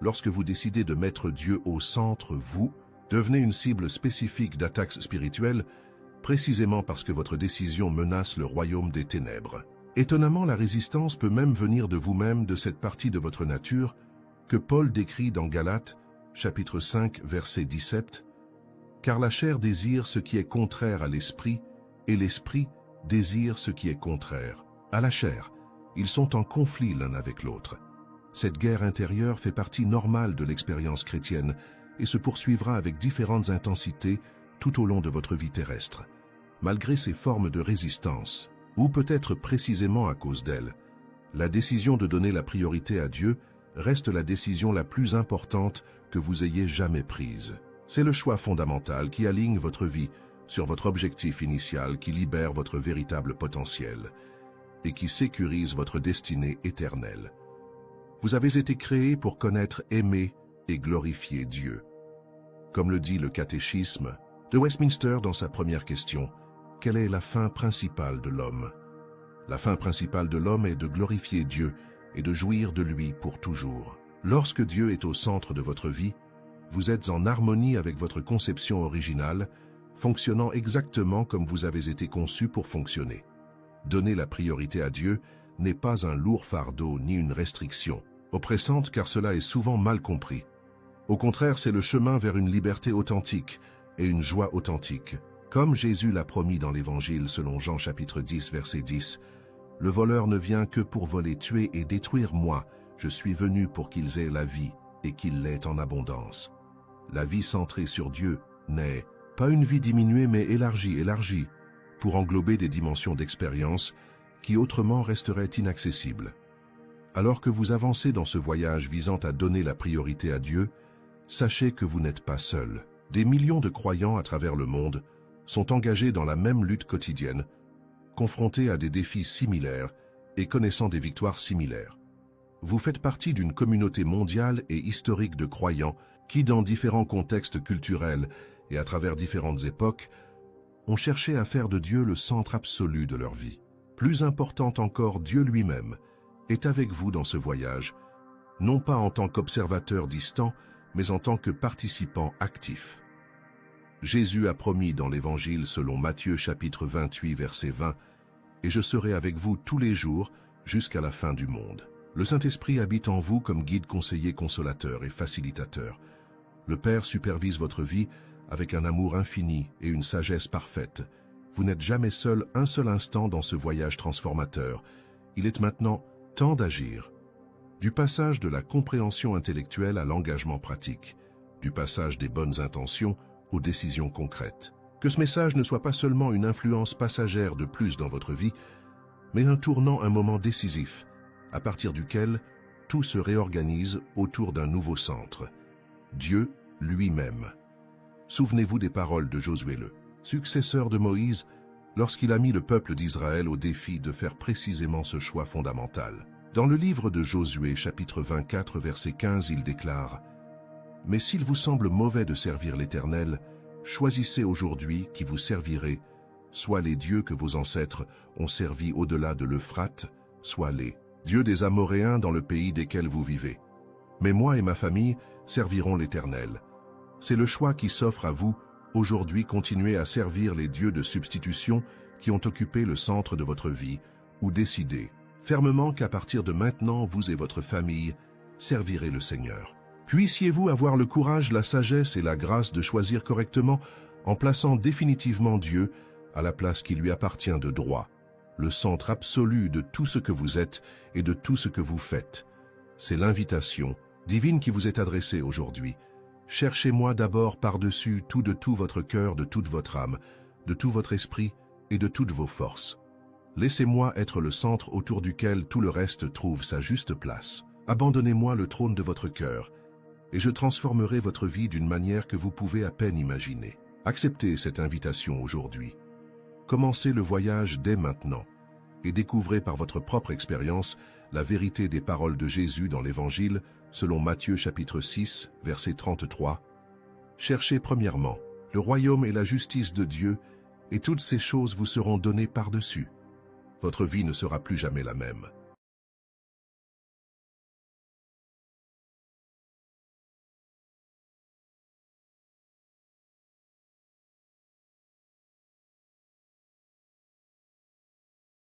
Lorsque vous décidez de mettre Dieu au centre, vous devenez une cible spécifique d'attaques spirituelles précisément parce que votre décision menace le royaume des ténèbres. Étonnamment, la résistance peut même venir de vous-même, de cette partie de votre nature que Paul décrit dans Galates, chapitre 5, verset 17, « Car la chair désire ce qui est contraire à l'esprit, et l'esprit désire ce qui est contraire à la chair. Ils sont en conflit l'un avec l'autre. » Cette guerre intérieure fait partie normale de l'expérience chrétienne et se poursuivra avec différentes intensités tout au long de votre vie terrestre. Malgré ces formes de résistance, ou peut-être précisément à cause d'elles, la décision de donner la priorité à Dieu reste la décision la plus importante que vous ayez jamais prise. C'est le choix fondamental qui aligne votre vie sur votre objectif initial, qui libère votre véritable potentiel et qui sécurise votre destinée éternelle. Vous avez été créé pour connaître, aimer et glorifier Dieu. Comme le dit le catéchisme de Westminster dans sa première question, quelle est la fin principale de l'homme? La fin principale de l'homme est de glorifier Dieu et de jouir de lui pour toujours. Lorsque Dieu est au centre de votre vie, vous êtes en harmonie avec votre conception originale, fonctionnant exactement comme vous avez été conçu pour fonctionner. Donner la priorité à Dieu n'est pas un lourd fardeau ni une restriction oppressante, car cela est souvent mal compris. Au contraire, c'est le chemin vers une liberté authentique et une joie authentique. Comme Jésus l'a promis dans l'Évangile selon Jean chapitre 10, verset 10, « Le voleur ne vient que pour voler, tuer et détruire. Moi, je suis venu pour qu'ils aient la vie et qu'ils l'aient en abondance. » La vie centrée sur Dieu n'est pas une vie diminuée mais élargie, pour englober des dimensions d'expérience qui autrement resteraient inaccessibles. Alors que vous avancez dans ce voyage visant à donner la priorité à Dieu, sachez que vous n'êtes pas seul. Des millions de croyants à travers le monde sont engagés dans la même lutte quotidienne, confrontés à des défis similaires et connaissant des victoires similaires. Vous faites partie d'une communauté mondiale et historique de croyants qui, dans différents contextes culturels et à travers différentes époques, ont cherché à faire de Dieu le centre absolu de leur vie. Plus important encore, Dieu lui-même est avec vous dans ce voyage, non pas en tant qu'observateur distant, mais en tant que participant actif. Jésus a promis dans l'Évangile selon Matthieu chapitre 28 verset 20 « Et je serai avec vous tous les jours jusqu'à la fin du monde ». Le Saint-Esprit habite en vous comme guide, conseiller, consolateur et facilitateur. Le Père supervise votre vie avec un amour infini et une sagesse parfaite. Vous n'êtes jamais seul un seul instant dans ce voyage transformateur. Il est maintenant temps d'agir. Du passage de la compréhension intellectuelle à l'engagement pratique, du passage des bonnes intentions aux décisions concrètes. Que ce message ne soit pas seulement une influence passagère de plus dans votre vie, mais un tournant, un moment décisif, à partir duquel tout se réorganise autour d'un nouveau centre, Dieu lui-même. Souvenez-vous des paroles de Josué, le successeur de Moïse, lorsqu'il a mis le peuple d'Israël au défi de faire précisément ce choix fondamental. Dans le livre de Josué, chapitre 24, verset 15, il déclare « Mais s'il vous semble mauvais de servir l'Éternel, choisissez aujourd'hui qui vous servirez, soit les dieux que vos ancêtres ont servis au-delà de l'Euphrate, soit les dieux des Amoréens dans le pays desquels vous vivez. Mais moi et ma famille servirons l'Éternel. » C'est le choix qui s'offre à vous. Aujourd'hui, continuez à servir les dieux de substitution qui ont occupé le centre de votre vie, ou décidez fermement qu'à partir de maintenant, vous et votre famille servirez le Seigneur. Puissiez-vous avoir le courage, la sagesse et la grâce de choisir correctement en plaçant définitivement Dieu à la place qui lui appartient de droit, le centre absolu de tout ce que vous êtes et de tout ce que vous faites. C'est l'invitation divine qui vous est adressée aujourd'hui. Cherchez-moi d'abord par-dessus tout de tout votre cœur, de toute votre âme, de tout votre esprit et de toutes vos forces. Laissez-moi être le centre autour duquel tout le reste trouve sa juste place. Abandonnez-moi le trône de votre cœur, et je transformerai votre vie d'une manière que vous pouvez à peine imaginer. Acceptez cette invitation aujourd'hui. Commencez le voyage dès maintenant, et découvrez par votre propre expérience la vérité des paroles de Jésus dans l'Évangile, selon Matthieu chapitre 6, verset 33. Cherchez premièrement le royaume et la justice de Dieu, et toutes ces choses vous seront données par-dessus. Votre vie ne sera plus jamais la même.